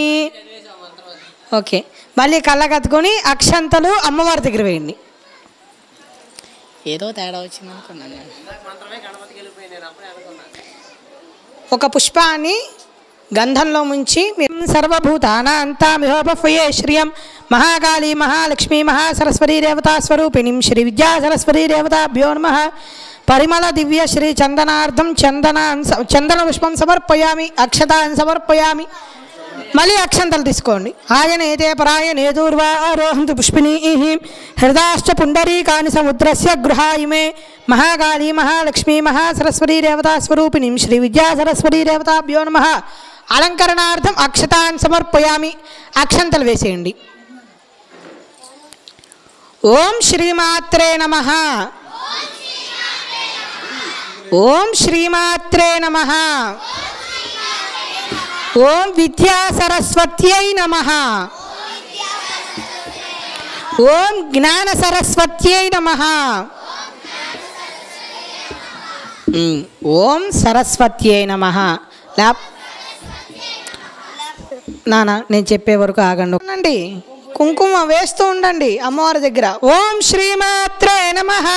ఓకే, మళ్ళీ కళ్ళగత్తుకొని అక్షంతలు అమ్మవారి దగ్గర వేయండి. ఏదో తేడా వచ్చింది అనుకున్నాను. ఒక పుష్పాన్ని గంధంలో ముంచి సర్వభూతానాంతామిహోపఫయే శ్రియం మహాకాళీ మహాలక్ష్మీ మహాసరస్వతీ దేవతా స్వరూపిణీం శ్రీ విద్యా సరస్వతీ దేవతాభ్యో నమః. పరిమళ దివ్య శ్రీ చందనార్థం చందన పుష్పం సమర్పయామి, అక్షతాన్ సమర్పయామి. మళ్ళీ అక్షంతలు తీసుకోండి. ఆయనేతే పరాయణే దూర్వా ఆరోహంతు పుష్పిణీః హృదాశ్చ పుండరీకాని సముద్రస్య గృహాయిమే మహాకాళీ మహాలక్ష్మీ మహాసరస్వతీ దేవతా స్వరూపిణీం శ్రీ విద్యా సరస్వతీ దేవతాభ్యో నమః. అలంకరణార్థం అక్షతాన్ సమర్పయామి. అక్షంతలు వేసేయండి. ఓం శ్రీమాత్రే నమః. ఓం శ్రీమాత్రే నమః. ఓం విద్యా సరస్వత్యై నమః. ఓం జ్ఞాన సరస్వత్యై నమః. ఓం సరస్వత్యై నమః. నాన్న నేను చెప్పే వరకు ఆగండి ఉండండి. కుంకుమ వేస్తూ ఉండండి అమ్మవారి దగ్గర. ఓం శ్రీమాత్రే నమః.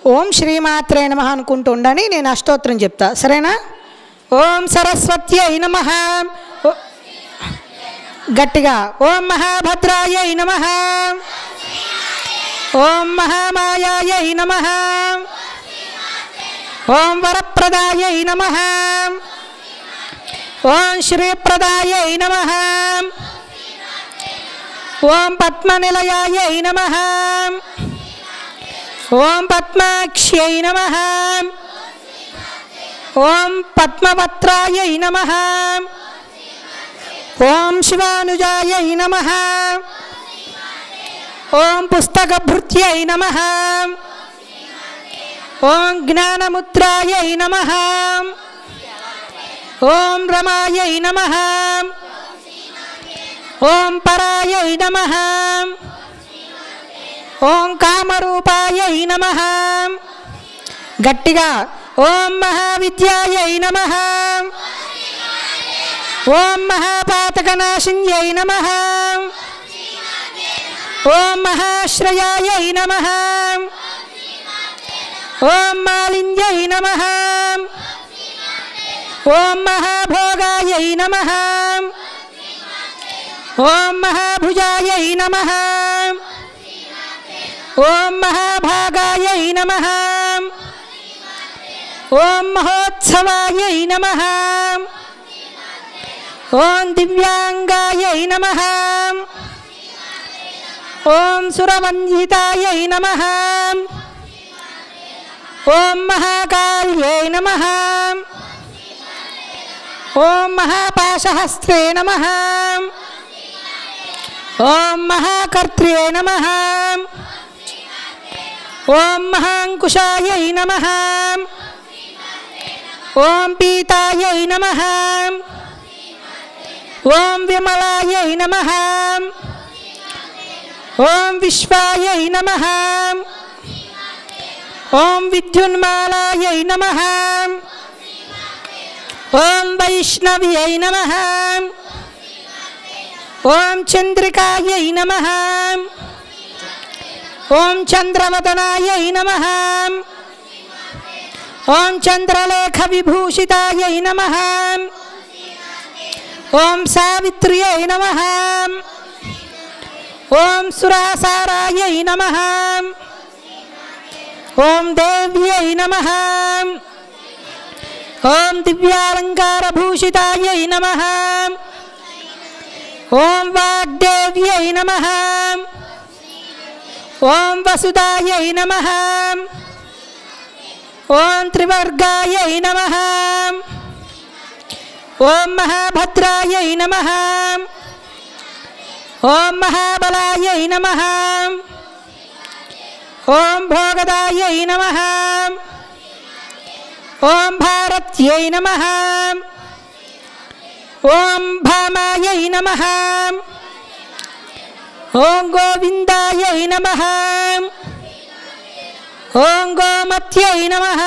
ఓం శ్రీమాత్రే నమః అనుకుంటూ ఉండండి. నేను అష్టోత్తరం చెప్తా, సరేనా? ఓం సరస్వత్యై నమః. గట్టిగా ఓం మహాభద్రాయై నమః. ఓం మహామాయాయై నమః. ఓం వరప్రదాయై నమః. ఓం శ్రీప్రదాయై నమః. ఓం పద్మనిలయాయై నమః. ఓం పద్మాక్ష్యై నమః. ఓం పద్మవత్రాయై నమః. ఓం శివానుజాయై నమః. ఓం పుస్తకభృత్యై నమః. ఓం జ్ఞానముద్రాయై నమః. ఓం రమాయై నమః. ఓం పరాయై నమః. ఓం కామరూపాయై నమః. గట్టిగా ఓం మహావిద్యాయై నమః. ఓం మహాపాతకనాశిన్యై నమః. ఓం మహాశ్రయాయై నమః. ఓం మాలిన్యై నమః. ఓం మహాభోగాయై నమః. ఓం మహాభుజాయై నమః. ఓం మహాభాగాయై నమః. ఓం మహోత్సవాయై నమః. ఓం దివ్యాంగాయై నమః. ఓం సురవందితాయై నమః. ఓం మహాకాళ్యై నమః. ఓం మహాపాశహస్త్రే నమః. ఓం మహాకర్త్రే నమః. ఓం మహాంకుశాయై నమః. ఓం పీతాయై నమః. ఓం విమలాయై నమః. ఓం విశ్వాయై నమః. ఓం విద్యున్మాలాయై నమః. ఓం వైష్ణవ్యై నమః. ఓం చంద్రికాయై నమః. ఓం చంద్రవదనాయై నమః. ఓం చంద్రలేఖ విభూషితాయై నమః. ఓం సావిత్ర్యై నమః. ఓం సురాసారాయై నమః. ఓం దేవ్యై నమః. ఓం దివ్యాలంకారభూషితాయై నమః. ఓం వాగ్దేవ్యై నమః. ఓం వసుదాయై నమః. ఓం త్రివర్గాయై నమః. ఓం మహాభద్రాయై నమః. ఓం మహాబలాయై నమః. ఓం భోగదాయై నమః. ఓం భారత్యై నమః. ఓం భామాయై నమః. ఓం గోవిందాయై నమః. ఓం గోమత్యై నమః.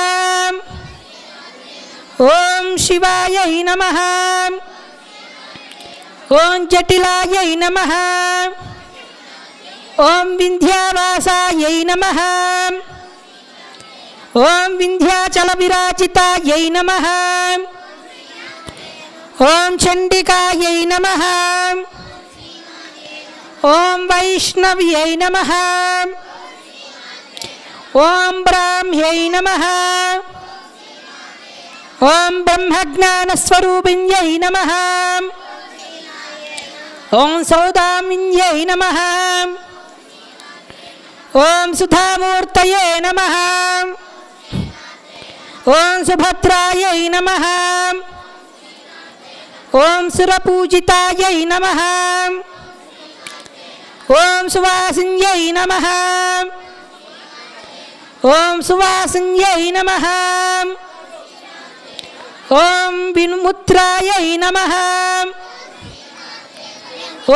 ఓం శివాయై నమః. ఓం జటిలాయై నమః. ఓం వింధ్యావాసాయై నమః. ఓం వింధ్యాచల విరాజితాయై నమః. ఓం చండికాయై నమః. ఓం వైష్ణవ్యై నమః. ఓం బ్రాహ్మ్యై నమః. ఓం బ్రహ్మజ్ఞానస్వరూపిణ్యై నమః. ఓం సౌదామిన్యై నమః. ఓం సుధామూర్తయే నమః. ఓం సుభద్రాయై నమః. ఓం సురపూజితాయై నమః. ఓం సువాసిన్యై నమః. ఓం సువాసిన్యై నమః. ఓం వినుముద్రాయై నమః.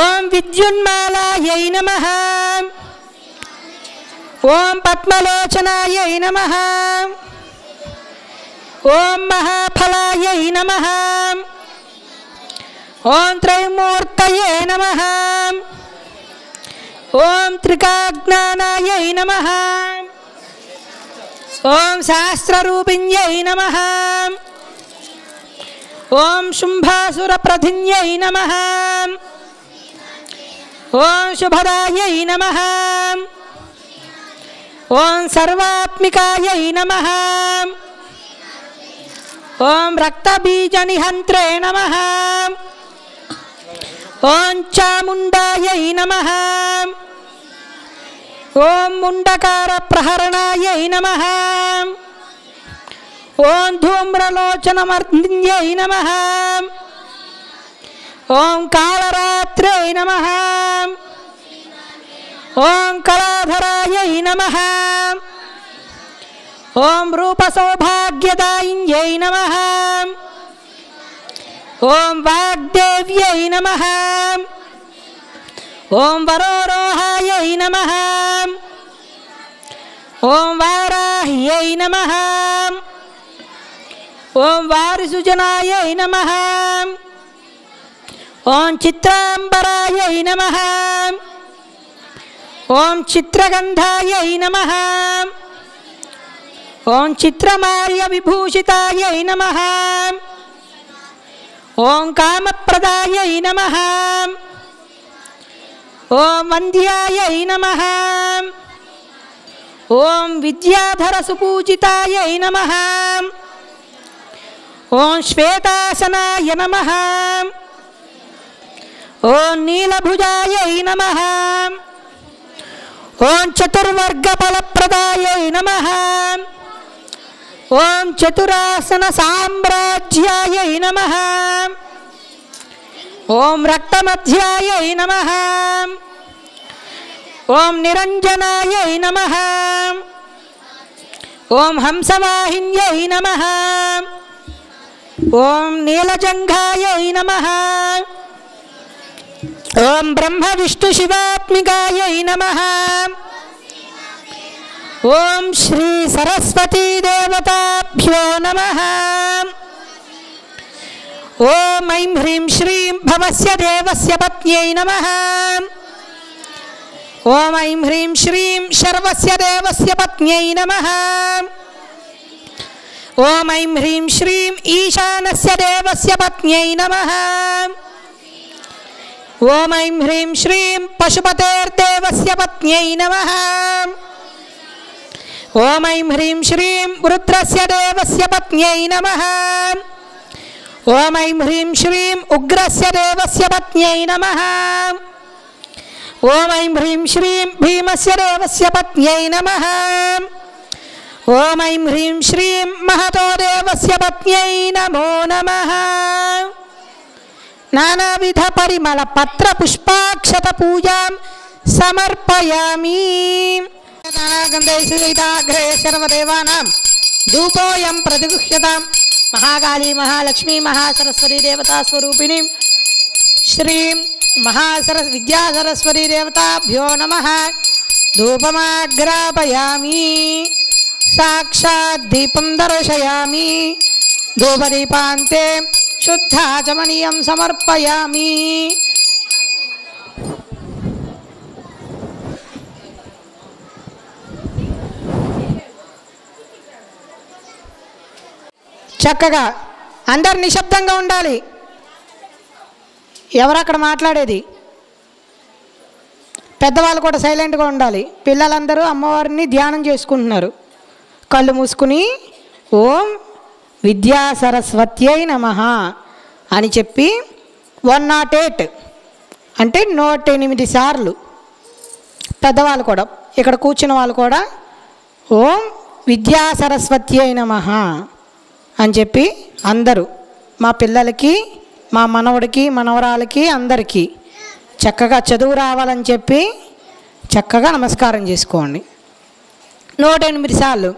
ఓం విద్యున్మాలాయై నమః. ఓం పద్మలోచనాయై నమః. ఓం మహాఫలాయై నమః. ఓం త్రైమూర్తయే నమః. ఓం త్రికాజ్ఞానాయై నమః. ఓం శాస్త్రరూపిణ్యై నమః. ఓం శుంభాసురప్రధిన్యై నమః. ఓం శుభదాయై నమః. ఓం సర్వాత్మికాయై నమః. ఓం రక్తబీజనిహంత్రే నమః. ఓం చాముండాయై నమః. ఓం ముండకార ప్రహరణాయై నమః. ఓం ధూమ్రలోచనమర్దిన్యై నమః. ఓం కాళరాత్రై నమః. ఓం కళాధరాయై నమః. ఓం రూపసౌభాగ్యదాయిన్యై నమః. ఓం వాగ్దేవ్యై నమః. ఓం వరోరోహాయై నమః. ఓం వారాహ్యై నమః. ఓం వారిసుజనాయై నమః. ఓం చిత్రాంబరాయై నమః. ఓం చిత్రగంధాయై నమః. ఓం చిత్రమార్య విభూషితాయై నమః. ఓం కామప్రదాయై నమః. ఓం వంద్యాయై నమః. ఓం విద్యాధర సుపూజితాయై నమః. ఓం శ్వేతాసనాయ నమః. ఓం నీలభుజాయై నమః. ఓం చతుర్వర్గఫలప్రదాయై నమః. ఓం చతురాసన సామ్రాజ్యాయై నమః. ఓం రక్తమధ్యాయై నమః. ఓం నిరంజనాయై నమః. ఓం హంసవాహిన్యై నమః. ఓం నీలజంఘాయై నమః. ఓం బ్రహ్మ విష్ణు శివాత్మికాయై నమః. ఓం శ్రీ సరస్వతీ దేవతాభ్యో నమః. ఓం ఐం హ్రీం శ్రీం భవస్య దేవస్య పత్న్యై నమః. ఓం ఐం హ్రీం శ్రీం శర్వస్య దేవస్య పత్న్యై నమః. ఓం ఐం హ్రీం శ్రీం ఈశానస్య దేవస్య పత్న్యై నమః. ఓం ఐం హ్రీం శ్రీం పశుపతేర్దేవస్య పత్న్యై నమః. ఓం ఐం హ్రీం శ్రీం రుద్రస్య దేవస్య పత్న్యై నమః. ఓం ఐం హ్రీం శ్రీం ఉగ్రస్య దేవస్య పత్న్యై నమః. ఓం ఐం హ్రీం శ్రీం భీమస్య దేవస్య పత్న్యై నమః. ఓం ఐం హ్రీం శ్రీం మహతో దేవస్య పత్న్యై నమో నమః. నానావిధ పరిమళ పత్ర పుష్పాక్షత పూజాం సమర్పయామి. గంధైసుగ్రే సర్వదేవానాం ధూపోయం ప్రతిగృహ్యతాం. మహాకాళీ మహాలక్ష్మీ మహాసరస్వతీ దేవతా స్వరూపిణి శ్రీం విద్యాసరస్వతీ దేవతాభ్యో నమః. ధూపమాగ్రాపయామి. సాక్షాత్ దీపం దర్శయామి. ధూపదీపాంతే శుద్ధాచమనీయం సమర్పయామి. చక్కగా అందరు నిశ్శబ్దంగా ఉండాలి. ఎవరక్కడ మాట్లాడేది? పెద్దవాళ్ళు కూడా సైలెంట్గా ఉండాలి. పిల్లలందరూ అమ్మవారిని ధ్యానం చేసుకుంటున్నారు. కళ్ళు మూసుకుని ఓం విద్యా సరస్వత్యై నమః అని చెప్పి 108 అంటే 108 సార్లు పెద్దవాళ్ళు కూడా, ఇక్కడ కూర్చున్న వాళ్ళు కూడా ఓం విద్యా సరస్వత్యై నమః అని చెప్పి అందరూ మా పిల్లలకి, మా మనవడికి, మనవరాలకి అందరికీ చక్కగా చదువు రావాలని చెప్పి చక్కగా నమస్కారం చేసుకోండి 108 సార్లు.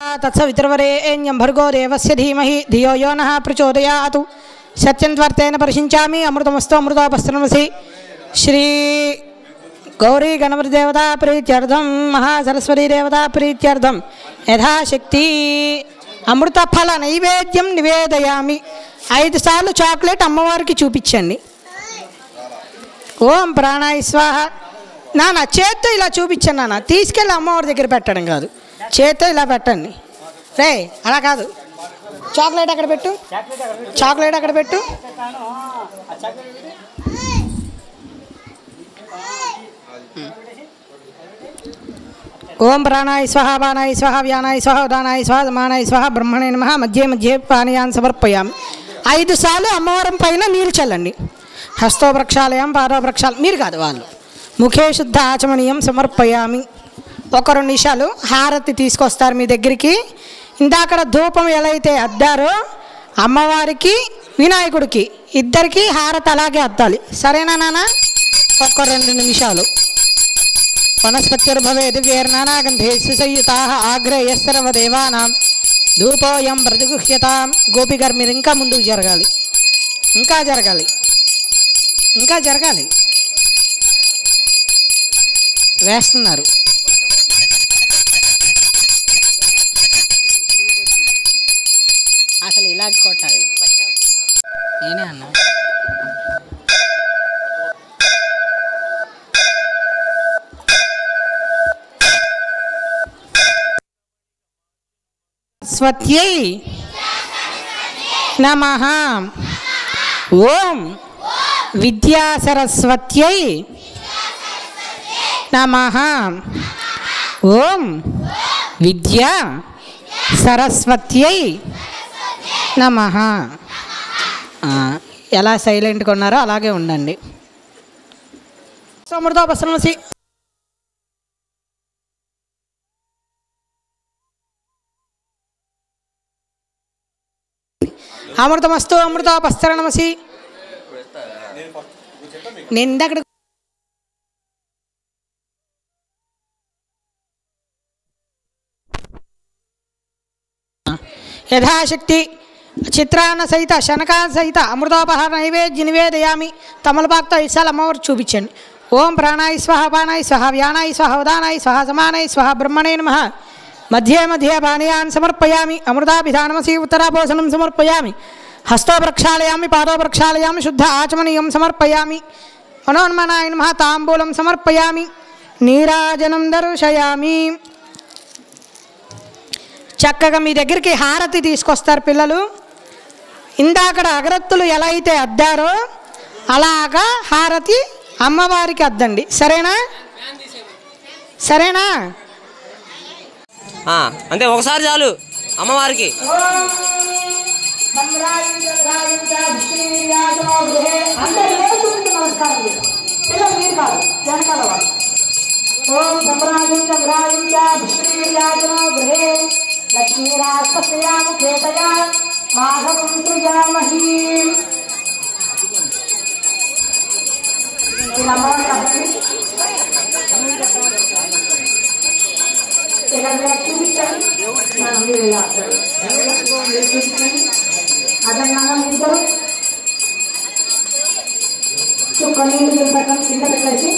తత్సవితుర్వరేణ్యం భర్గో దేవస్య ధీమహి ధియో యో నః ప్రచోదయాత్. సత్యంత్వర్తేన పరిశించామి అమృతమస్తు అమృతోపస్తనమసి. శ్రీ గౌరీ గణపతి దేవతా ప్రీత్యర్థం మహాసరస్వతీ దేవతా ప్రీత్యర్థం యథాశక్తి అమృత ఫల నైవేద్యం నివేదయామి. 5 సార్లు చాక్లెట్ అమ్మవారికి చూపించండి. ఓం ప్రాణాయ స్వాహ. నాన్న చేత్తో ఇలా చూపించండి నాన్న, తీసుకెళ్ళి అమ్మవారి దగ్గర పెట్టడం కాదు, చేత్తో ఇలా పెట్టండి. రే అలా కాదు. చాక్లెట్ అక్కడ పెట్టు, చాక్లెట్ అక్కడ పెట్టు. ఓం ప్రాణాయ స్వహ బాణాయ స్వహ వ్యానాయ స్వహ ఉదానాయ స్వహ సమానాయ స్వహ బ్రహ్మణే నమః. మధ్య మధ్య పానీయాన్ని సమర్పయామి. 5 సార్లు అమ్మవారం పైన నీళ్ళు చల్లండి. హస్తో ప్రక్షాళయం పాదో ప్రక్షాళ మీరు కాదు వాళ్ళు. ముఖే శుద్ధ ఆచమనీయం సమర్పయామి. 1-2 నిమిషాలు హారతి తీసుకొస్తారు మీ దగ్గరికి. ఇందాకడ ధూపం ఎలా అయితే అద్దారో అమ్మవారికి వినాయకుడికి ఇద్దరికి హారతి అలాగే అద్దాలి. సరేనా నాన్న? 1-2 నిమిషాలు. వనస్పత్యుర్భవే దివ్యైర్నానాగంధే సుసంయుతాః ఆగ్రేయ సర్వదేవానాం ధూపోయం ప్రతిగృహ్యతాం. గోపిగారు మీరు ఇంకా ముందుకు జరగాలి, ఇంకా జరగాలి, ఇంకా జరగాలి. వేస్తున్నారు. అసలు ఇలా కొట్టాలి. నేనే అన్నా. స్వత్యై నమః. ఓం విద్యాసరస్వత్యై నమః. ఓం విద్యా సరస్వత్యై నమః. ఎలా సైలెంట్గా ఉన్నారో అలాగే ఉండండి. సమృద్ధోపశ్రమసి. అమృతమస్తు అమృతోపస్తరణమసి. నేను ఇందాక యథాశక్తి చిత్రాన్న సహిత శనకాల సహిత అమృతోపహార నైవేద్య నివేదయామి. తమలపాకుతో 5 సార్లు అమ్మవారు చూపించండి. ఓం ప్రాణాయ స్వహ పానాయ స్వహ వ్యానాయ స్వహ ఉదానాయ స్వహ సమానాయ స్వహ బ్రహ్మణే నమః. మధ్యే మధ్యే పానీయాన్ని సమర్పయామి. అమృతాభిధానమసి ఉత్తరాపోషణం సమర్పయామి. హస్తో ప్రక్షాళయామి పాదో ప్రక్షాళయామి. శుద్ధ ఆచమనీయం సమర్పయామి. మనోన్మనాయ నమః. తాంబూలం సమర్పయామి. నీరాజనం దర్శయామి. చక్కగా మీ దగ్గరికి హారతి తీసుకొస్తారు పిల్లలు. ఇందాకడ అగరత్తులు ఎలా అయితే అద్దారో అలాగా హారతి అమ్మవారికి అద్దండి. సరేనా? సరేనా? అంతే, ఒకసారి చాలు అమ్మవారికి. ఓం సంభ్రాజం గృహే లక్ష్మీరాస్తయాముఖేతయా మాధవం సృజామహీ. అదనంగా మీరు కన్నీళ్ళు పెట్టడం కింద పెట్టేసి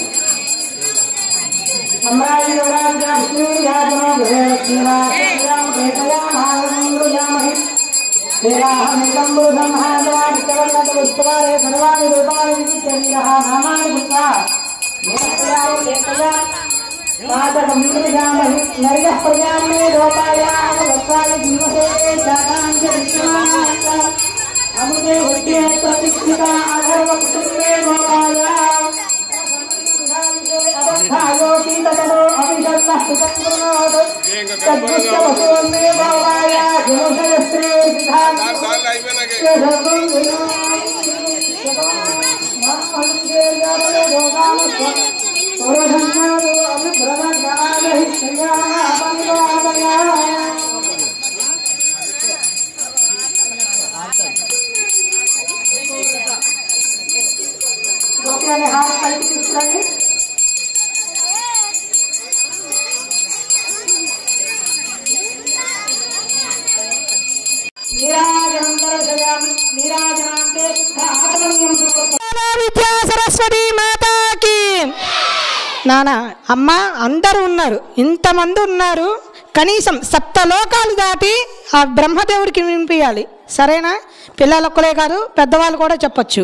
నాన్న అమ్మ అందరూ ఉన్నారు, ఇంతమంది ఉన్నారు, కనీసం 7 లోకాలు దాటి ఆ బ్రహ్మదేవుడికి వినిపించాలి. సరేనా? పిల్లలు ఒక్కలే కాదు, పెద్దవాళ్ళు కూడా చెప్పచ్చు.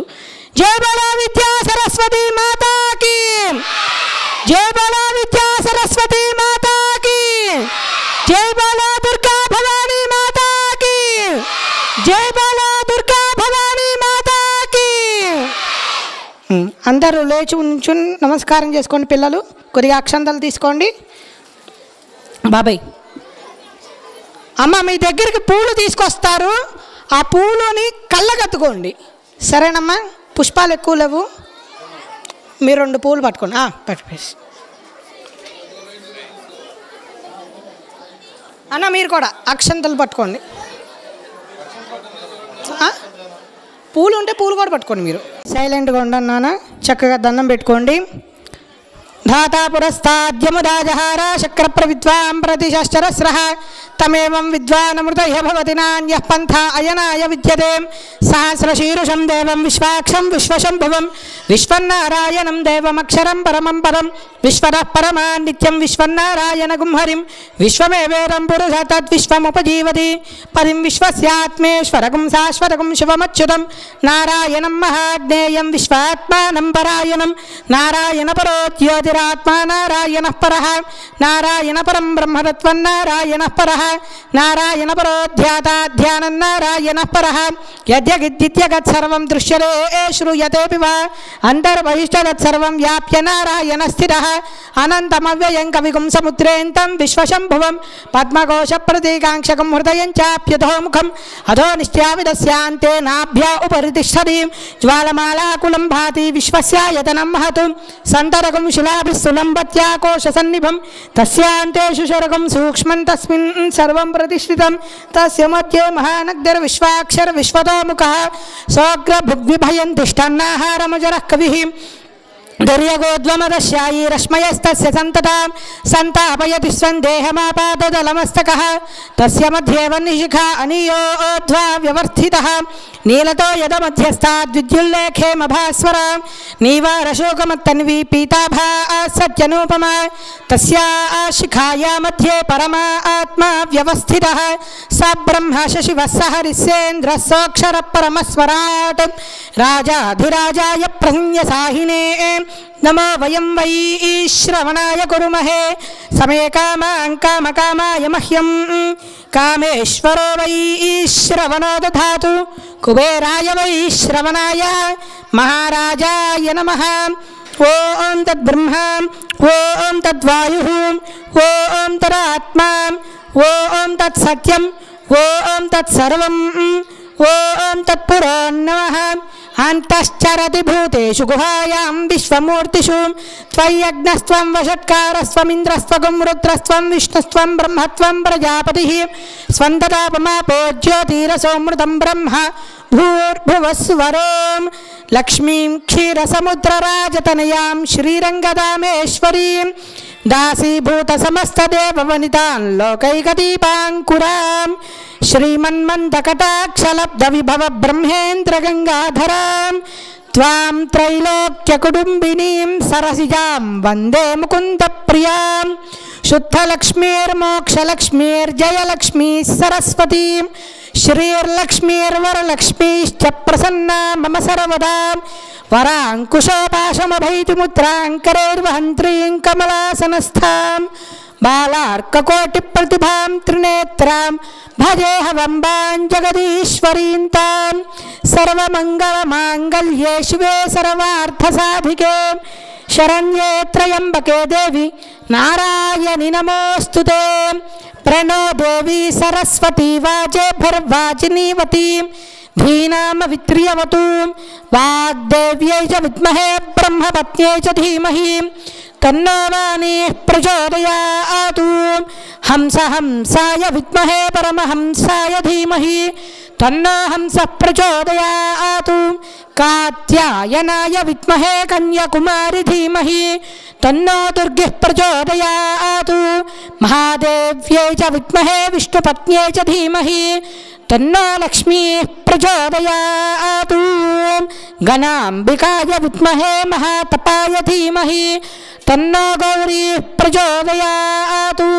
జై బలా విద్యా సరస్వతి మాతాకి, జై బలా విద్యా సరస్వతి మాతాకి, జై బలా దుర్గా భవానీ మాతాకి, జై బలా దుర్గా భవానీ మాతాకి. అందరూ లేచి ఉంచుని నమస్కారం చేసుకోండి. పిల్లలు కొద్దిగా అక్షంతలు తీసుకోండి. బాబాయ్ అమ్మ మీ దగ్గరికి పూలు తీసుకొస్తారు, ఆ పూలని కళ్ళగత్తుకోండి. సరేనమ్మా? పుష్పాలు ఎక్కువ లేవు, మీరు 2 పూలు పట్టుకోండి. పట్టుకోసి అన్న మీరు కూడా అక్షంతలు పట్టుకోండి. పూలు ఉంటే పూలు కూడా పట్టుకోండి. మీరు సైలెంట్గా ఉండండి నాన్న, చక్కగా దండం పెట్టుకోండి. ధాతా పురస్తాద్యముదాజహార శక్ర ప్రవిద్వాం ప్రతిశశ్చరస్ర తమేవం విద్వానమృత భవతి నాన్యః పంథ అయనాయ విద్యతే. సహస్రశీరుషం దేవం విశ్వాక్షం విశ్వశంభువం విశ్వన్నారాయణం దేవమక్షరం పరమం పదం విశ్వరః పరమాన్ నిత్యం విశ్వన్నారాయణ గుంహరిం విశ్వమేవేదం పురుష తద్విశ్వముపజీవతి పదిం విశ్వస్యాత్మేశ్వరగుం శాశ్వతగుం శివమచ్యుతం నారాయణం మహాజ్ఞేయం విశ్వాత్మానం పరాయణం నారాయణ పరో జ్యోతిరాత్మా నారాయణ పరః నారాయణ పరం బ్రహ్మతత్వం నారాయణ పరః నారాయణ పరో ధ్యాతా ధ్యానం నారాయణ పరః యద్యగిద్యగత్సర్వం దృశ్యతే శ్రూయతేపి వా అంతర్బహిష్టగత్సర్వం వ్యాప్య నారాయణ స్థిరః అనంతమవ్యయం కవిగుం సముద్రేంతం విశ్వశంభువం పద్మఘోష ప్రతీకాంక్షకం హృదయం చాప్యధోముఖం అధో నిశ్చావిదస్యాంతే నాభ్య ఉపరి తిష్టతి జ్వాలమాలాకులం భాతి విశ్వస్యాయతనం మహతు సంతరకం శిలాభిస్సులంబత్యా కోశసన్నిభం తస్యాంతేషు శరకం సూక్ష్మం తస్మిన్ సర్వం ప్రతిష్ఠితం తస్య మధ్యే మహానగ్ధర్ విశ్వాక్షర విశ్వతోముఖః సోగ్ర భుగ్విభయం తిష్టన్నాహారమజరః కవిః దర్యగోద్వమదశ్యాయీ రశ్మయస్తస్య సంతతాం సంతాపయతి స్వందేహమాపాతదలమస్తకః తస్య మధ్యే వన్నిశిఖా అనీయోధ్వా వ్యవర్ధితః నీలతో యదమధ్యస్థాద్విద్యుల్లేఖేమభాస్వరా నీవారశోకమత్తన్వీ పీతాభా సత్యనూపమా తస్యా శిఖాయా మధ్యే పరమా ఆత్మా వ్యवस्थितः స బ్రహ్మ శశివः సహరిస్సేంద్రः సోక్షర పరమస్వరాట్ రాజాధిరాజాయ ప్రసన్యసాహినే నమో వయం వై శ్రవణాయ కురుమహే సమే కామాన్ కామకామాయ మహ్యం కామేశ్వరో వై శ్రవణో దధాతు కుబేరాయ వై శ్రవణాయ మహారాజాయ నమః. ఓం తద్బ్రహ్మ ఓం తద్వాయుః ఓం తదాత్మా ఓం తత్సత్యం ఓం తత్సర్వం ఓం తత్పురో నమః. అంతశ్చరతి భూతేషు గుహాయాం విశ్వమూర్తిషు త్వయ్యజ్ఞస్త్వం వషట్కారస్త్వమింద్రస్త్వగుం రుద్రస్త్వం విష్ణుస్త్వం బ్రహ్మత్వం ప్రజాపతిః స్వంతతాపమాపో జ్యోతిరసోమృతం బ్రహ్మ భూర్భువస్వరోం లక్ష్మీం క్షీరసముద్రరాజతనయాం శ్రీరంగదామేశ్వరీం దాసీభూత సమస్తదేవవనితాన్ లోకైకదీపాంకురాం శ్రీమన్మందకటాక్షలబ్ధ విభవ బ్రహ్మేంద్ర గంగాధరాం త్వాం త్రైలోక్యకుటుంబినీం సరసిజాం వందే ముకుంద ప్రియాం శుద్ధలక్ష్మీర్మోక్షలక్ష్మీర్జయలక్ష్మీ సరస్వతీం శ్రీర్లక్ష్మీర్వరలక్ష్మీశ్చ ప్రసన్నా మమ సర్వదా వరాంకుశోపాశమభైతుముద్రాంకరేర్వహంత్రీం కమలాసనస్థాం బాలార్కకోటిప్రతిభాం త్రినేత్రాం భజేహవంబాం జగదీశ్వరీం తాం సర్వమంగళమాంగళ్యే శివే సర్వార్థసాధికే శరణ్యే త్రయంబకే దేవి నారాయణి నమోస్తుతే. ప్రణో దేవి సరస్వతీ వాజేభిర్వాజినీవతీ ధీనామవిత్రియవతు వాగ్దేవ్యై చ విద్మహే బ్రహ్మపత్న్యై చ ధీమహి తన్నో వాణీః ప్రచోదయాతు. హంస హంసాయ విద్మహే పరమహంసాయ ధీమహి తన్నో హంసః ప్రచోదయాతు. కాత్యాయనాయ విద్మహే కన్యాకుమారి ధీమహి తన్నో దుర్గిః ప్రచోదయాతు. మహాదేవ్యై చ విద్మహే విష్ణుపత్న్యై చ ధీమహి తన్నో లక్ష్మీః ప్రచోదయాతు. గణాంబికాయ విద్మహే మహాతపాయ ధీమహి తన్నో గౌరీ ప్రచోదయాతు.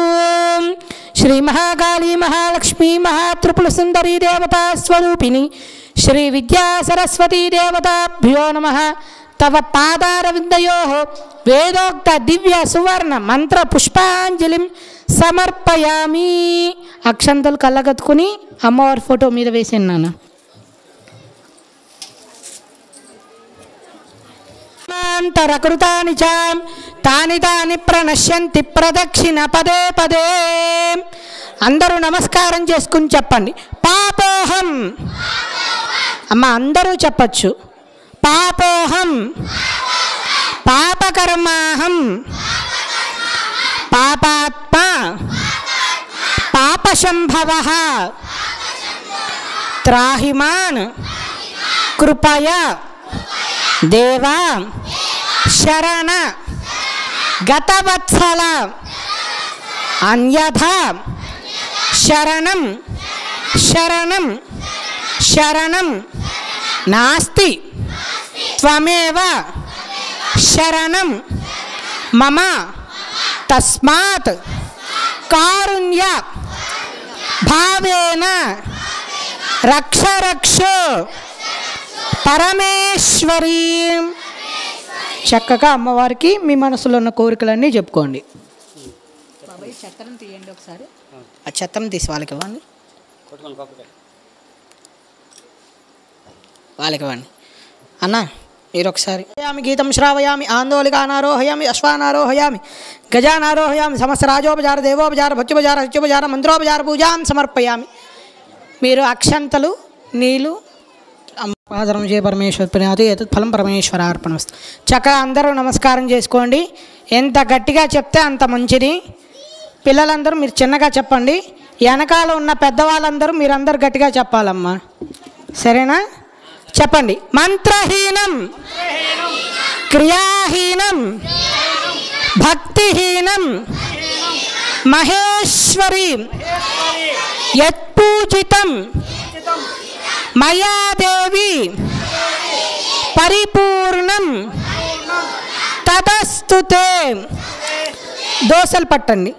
శ్రీ మహాకాళీ మహాలక్ష్మీ మహాత్రిపుర సుందరీ దేవతా స్వరూపిణి శ్రీ విద్యా సరస్వతీ దేవతాభ్యో నమః. తవ పాదారవిందయోః వేదోక్త దివ్య సువర్ణ మంత్ర పుష్పాంజలిం సమర్పయామి. అక్షంతలు కళ్ళగత్తుకుని అమ్మవారి ఫోటో మీద వేసాను నాన్న. అంతరకృతాని చ తాని తాని ప్రణశ్యంతి ప్రదక్షిణ పదే పదే. అందరూ నమస్కారం చేసుకుని చెప్పండి. పాపోహం. అమ్మ అందరూ చెప్పచ్చు. పాపోహం పాపకర్మాహం పాపాత్మ పాపశంభవః త్రాహిమాన్ కృపయా దేవా శరణ గతవత్సల అన్యథా శరణం శరణం శరణం నాస్తి త్వమేవ శరణం మమ తస్మాత్ కారుణ్య భావేన రక్ష రక్షో పరమేశ్వరీ. చక్కగా అమ్మవారికి మీ మనసులో ఉన్న కోరికలన్నీ చెప్పుకోండి. బాబాయ్ చత్రం తీయండి ఒకసారి. ఆ చత్రం తీసి వాళ్ళకి ఇవ్వండి. వాళ్ళకి ఇవ్వండి అన్న. మీరు ఒకసారి హయామి గీతం శ్రావయామి ఆందోళికానారోహయామి అశ్వానారోహయామి గజానారోహయామి సమస్తరాజోపచార దేవోపచార భత్యుపచార హత్యుపచార మంత్రోపచార పూజాం సమర్పయామి. మీరు అక్షంతలు నీళ్ళు పాదరం చే పరమేశ్వర ప్రణాతి ఏతత్ ఫలం పరమేశ్వరార్పణమస్తు. చక్కగా అందరూ నమస్కారం చేసుకోండి. ఎంత గట్టిగా చెప్తే అంత మంచిది. పిల్లలందరూ మీరు చిన్నగా చెప్పండి. వెనకాల ఉన్న పెద్దవాళ్ళందరూ మీరందరూ గట్టిగా చెప్పాలమ్మా. సరేనా? చెప్పండి. మంత్రహీనం క్రియాహీనం భక్తిహీనం మహేశ్వరి యత్పూజితం మయా దేవి పరిపూర్ణం తదస్తుతే. దోసలు పట్టండి.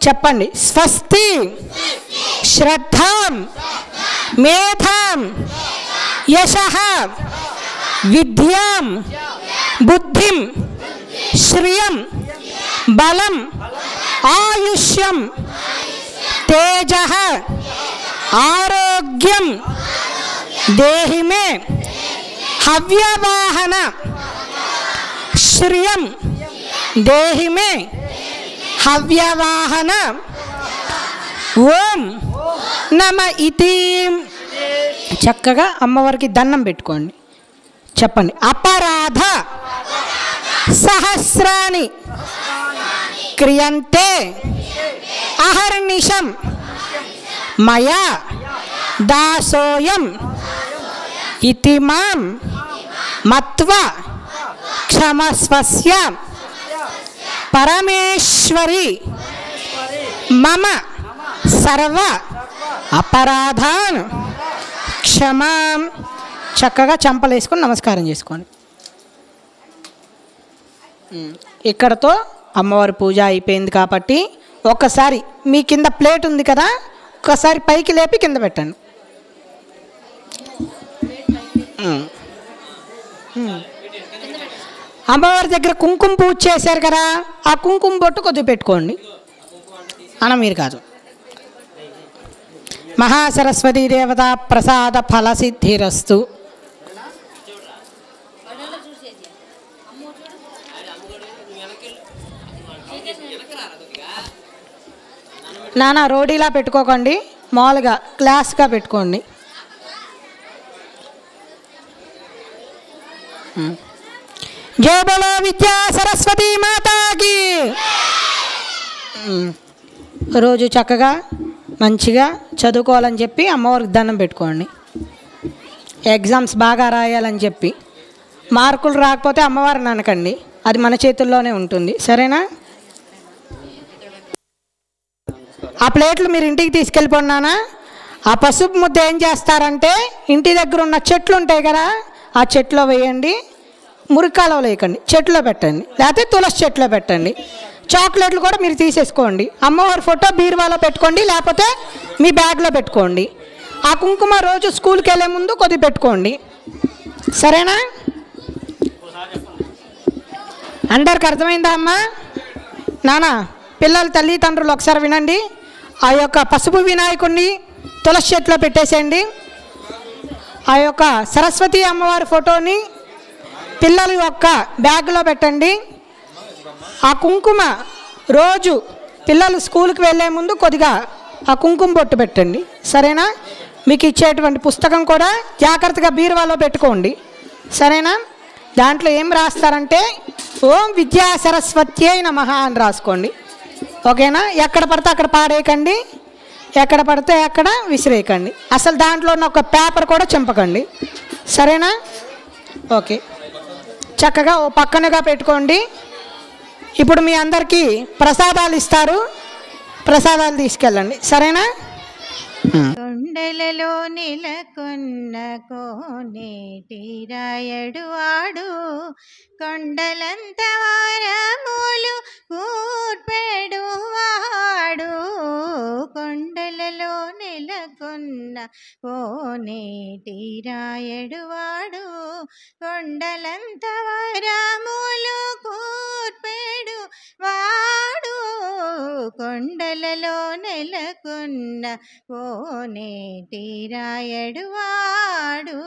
చెప్పండి. స్వస్తి శ్రద్ధాం మేధాం యశః విద్యాం బుద్ధిం శ్రియం బలం ఆయుష్యం తేజః ఆరోగ్యం దేహి మే హవ్యవాహన శ్రియం దేహి మే హవ్యవాహన ఓం నమ ఇతి. చక్కగా అమ్మవారికి దండం పెట్టుకోండి. చెప్పండి. అపరాధ సహస్రాని క్రియంతే అహర్నిశం మయా దాసోయం ఇతి మాం మత్వా క్షమస్వస్య పరమేశ్వరి మమ సర్వ అపరాధాన్ క్షమాం. చక్కగా చంపలేసుకొని నమస్కారం చేసుకోండి. ఇక్కడతో అమ్మవారి పూజ అయిపోయింది కాబట్టి ఒక్కసారి మీ కింద ప్లేట్ ఉంది కదా, ఒక్కసారి పైకి లేపి కింద పెట్టండి. అమ్మవారి దగ్గర కుంకుమ పూజ చేశారు కదా, ఆ కుంకుమ బొట్టు కొద్దిగా పెట్టుకోండి. అన మీరు కాదు. మహాసరస్వతీ దేవత ప్రసాద ఫలసిద్ధిరస్తు. నానా రోడీలా పెట్టుకోకండి, మామూలుగా క్లాస్గా పెట్టుకోండి. జై బోలో విద్యా సరస్వతీ మాతాకి. రోజు చక్కగా మంచిగా చదువుకోవాలని చెప్పి అమ్మవారికి దండం పెట్టుకోండి. ఎగ్జామ్స్ బాగా రాయాలని చెప్పి. మార్కులు రాకపోతే అమ్మవారిని అనకండి, అది మన చేతుల్లోనే ఉంటుంది. సరేనా? ఆ ప్లేట్లు మీరు ఇంటికి తీసుకెళ్ళిపోన్నానా. ఆ పసుపు ముద్ద ఏం చేస్తారంటే ఇంటి దగ్గర ఉన్న చెట్లు ఉంటాయి కదా, ఆ చెట్లో వేయండి. మురికాలలో వేయకండి, చెట్టులో పెట్టండి, లేకపోతే తులసి చెట్టులో పెట్టండి. చాక్లెట్లు కూడా మీరు తీసేసుకోండి. అమ్మవారి ఫోటో బీరువాలో పెట్టుకోండి, లేకపోతే మీ బ్యాగ్లో పెట్టుకోండి. ఆ కుంకుమ రోజు స్కూల్కి వెళ్ళే ముందు కొద్దిగా పెట్టుకోండి. సరేనా? అందరికి అర్థమైందా అమ్మా? నానా పిల్లలు తల్లిదండ్రులు ఒకసారి వినండి. ఆ యొక్క పసుపు వినాయకుడిని తులసి చెట్టులో పెట్టేసేయండి. ఆ యొక్క సరస్వతి అమ్మవారి ఫోటోని పిల్లల యొక్క బ్యాగ్లో పెట్టండి. ఆ కుంకుమ రోజు పిల్లలు స్కూల్కి వెళ్ళే ముందు కొద్దిగా ఆ కుంకుమ బొట్టు పెట్టండి. సరేనా? మీకు ఇచ్చేటువంటి పుస్తకం కూడా జాగ్రత్తగా బీరువాలో పెట్టుకోండి. సరేనా? దాంట్లో ఏం రాస్తారంటే ఓం విద్యా సరస్వత్యై నమః అని రాసుకోండి. ఓకేనా? ఎక్కడ పడితే అక్కడ పాడేయకండి, ఎక్కడ పడితే అక్కడ విసిరేయకండి. అసలు దాంట్లో ఉన్న ఒక పేపర్ కూడా చింపకండి. సరేనా? ఓకే, చక్కగా ఓ పక్కనగా పెట్టుకోండి. ఇప్పుడు మీ అందరికీ ప్రసాదాలు ఇస్తారు, ప్రసాదాలు తీసుకెళ్ళండి. సరేనా? కొండలలో నెలకొన్న కోనేటి రాయడు వాడు, కొండలంత వారములు కూర్పెడు వాడు. కొండలలో నెలకొన్న కోనేటి రాయడు వాడు, కొండలంత వారములు కూర్పెడు వాడు. కొండలలో నెలకొన్న కోనేటి రాయడు వాడు.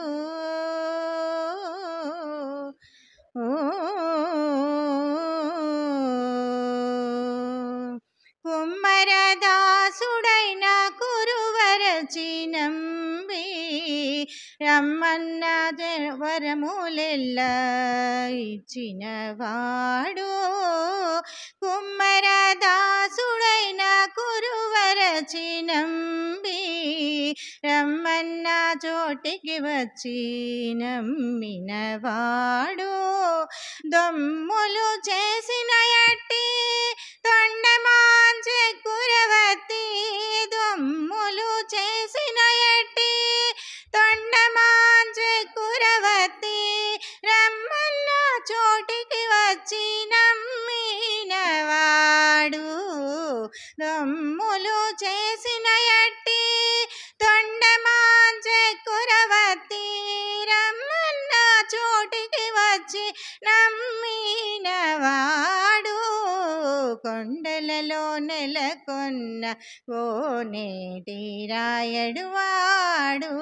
కుమ్మరదాసుడైన కురువరచినంబి, రమ్మన్న వరములెల్ల ఇచ్చినవాడు. కుమ్మరదాసుడైన కురువరచినంబి, రమ్మన్న చోటికి వచ్చి నమ్మినవాడు. దొమ్ములు చేసిన ఎట్టి తొండమాంచె కురవతి, దొమ్ములు చేసిన ఎట్టి తొండమాంచె కురవతి, రమ్మన్న చోటికి వచ్చి నమ్మినవాడు. దొమ్ములు చేసిన ఎట్టి తొండమాంచె కురవతి, రమ్మన్న చోటికి వచ్చి నమ్మినవాడు. కొండలలో నెలకొన్న కోనేటి రాయడు వాడు.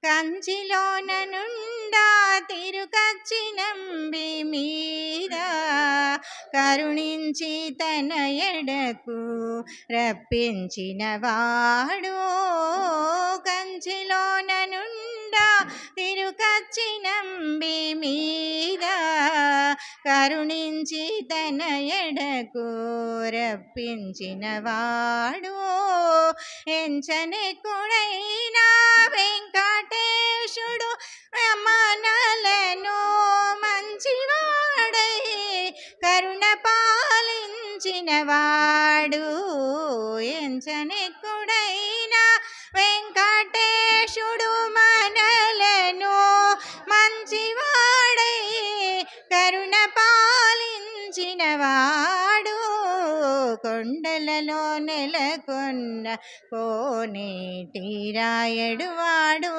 కంచిలోన నుండా తిరుకచ్చినంబి మీద, కరుణించి తన ఎడకు రప్పించినవాడు. కంచిలోన నుండా తిరుకచ్చినంబి మీద, కరుణించి తన ఎడకు రప్పించినవాడు. ఎంచనెక్కుడైనా వెంకటేశుడు మనలను మంచివాడై కరుణ పాలించినవాడు. ఎంచనెక్కుడైనా వెంకటేశుడు మనలను మంచివాడై కరుణ పాలించినవాడు. కొండలలో నెలకొన్న కోనేటి రాయడు వాడు.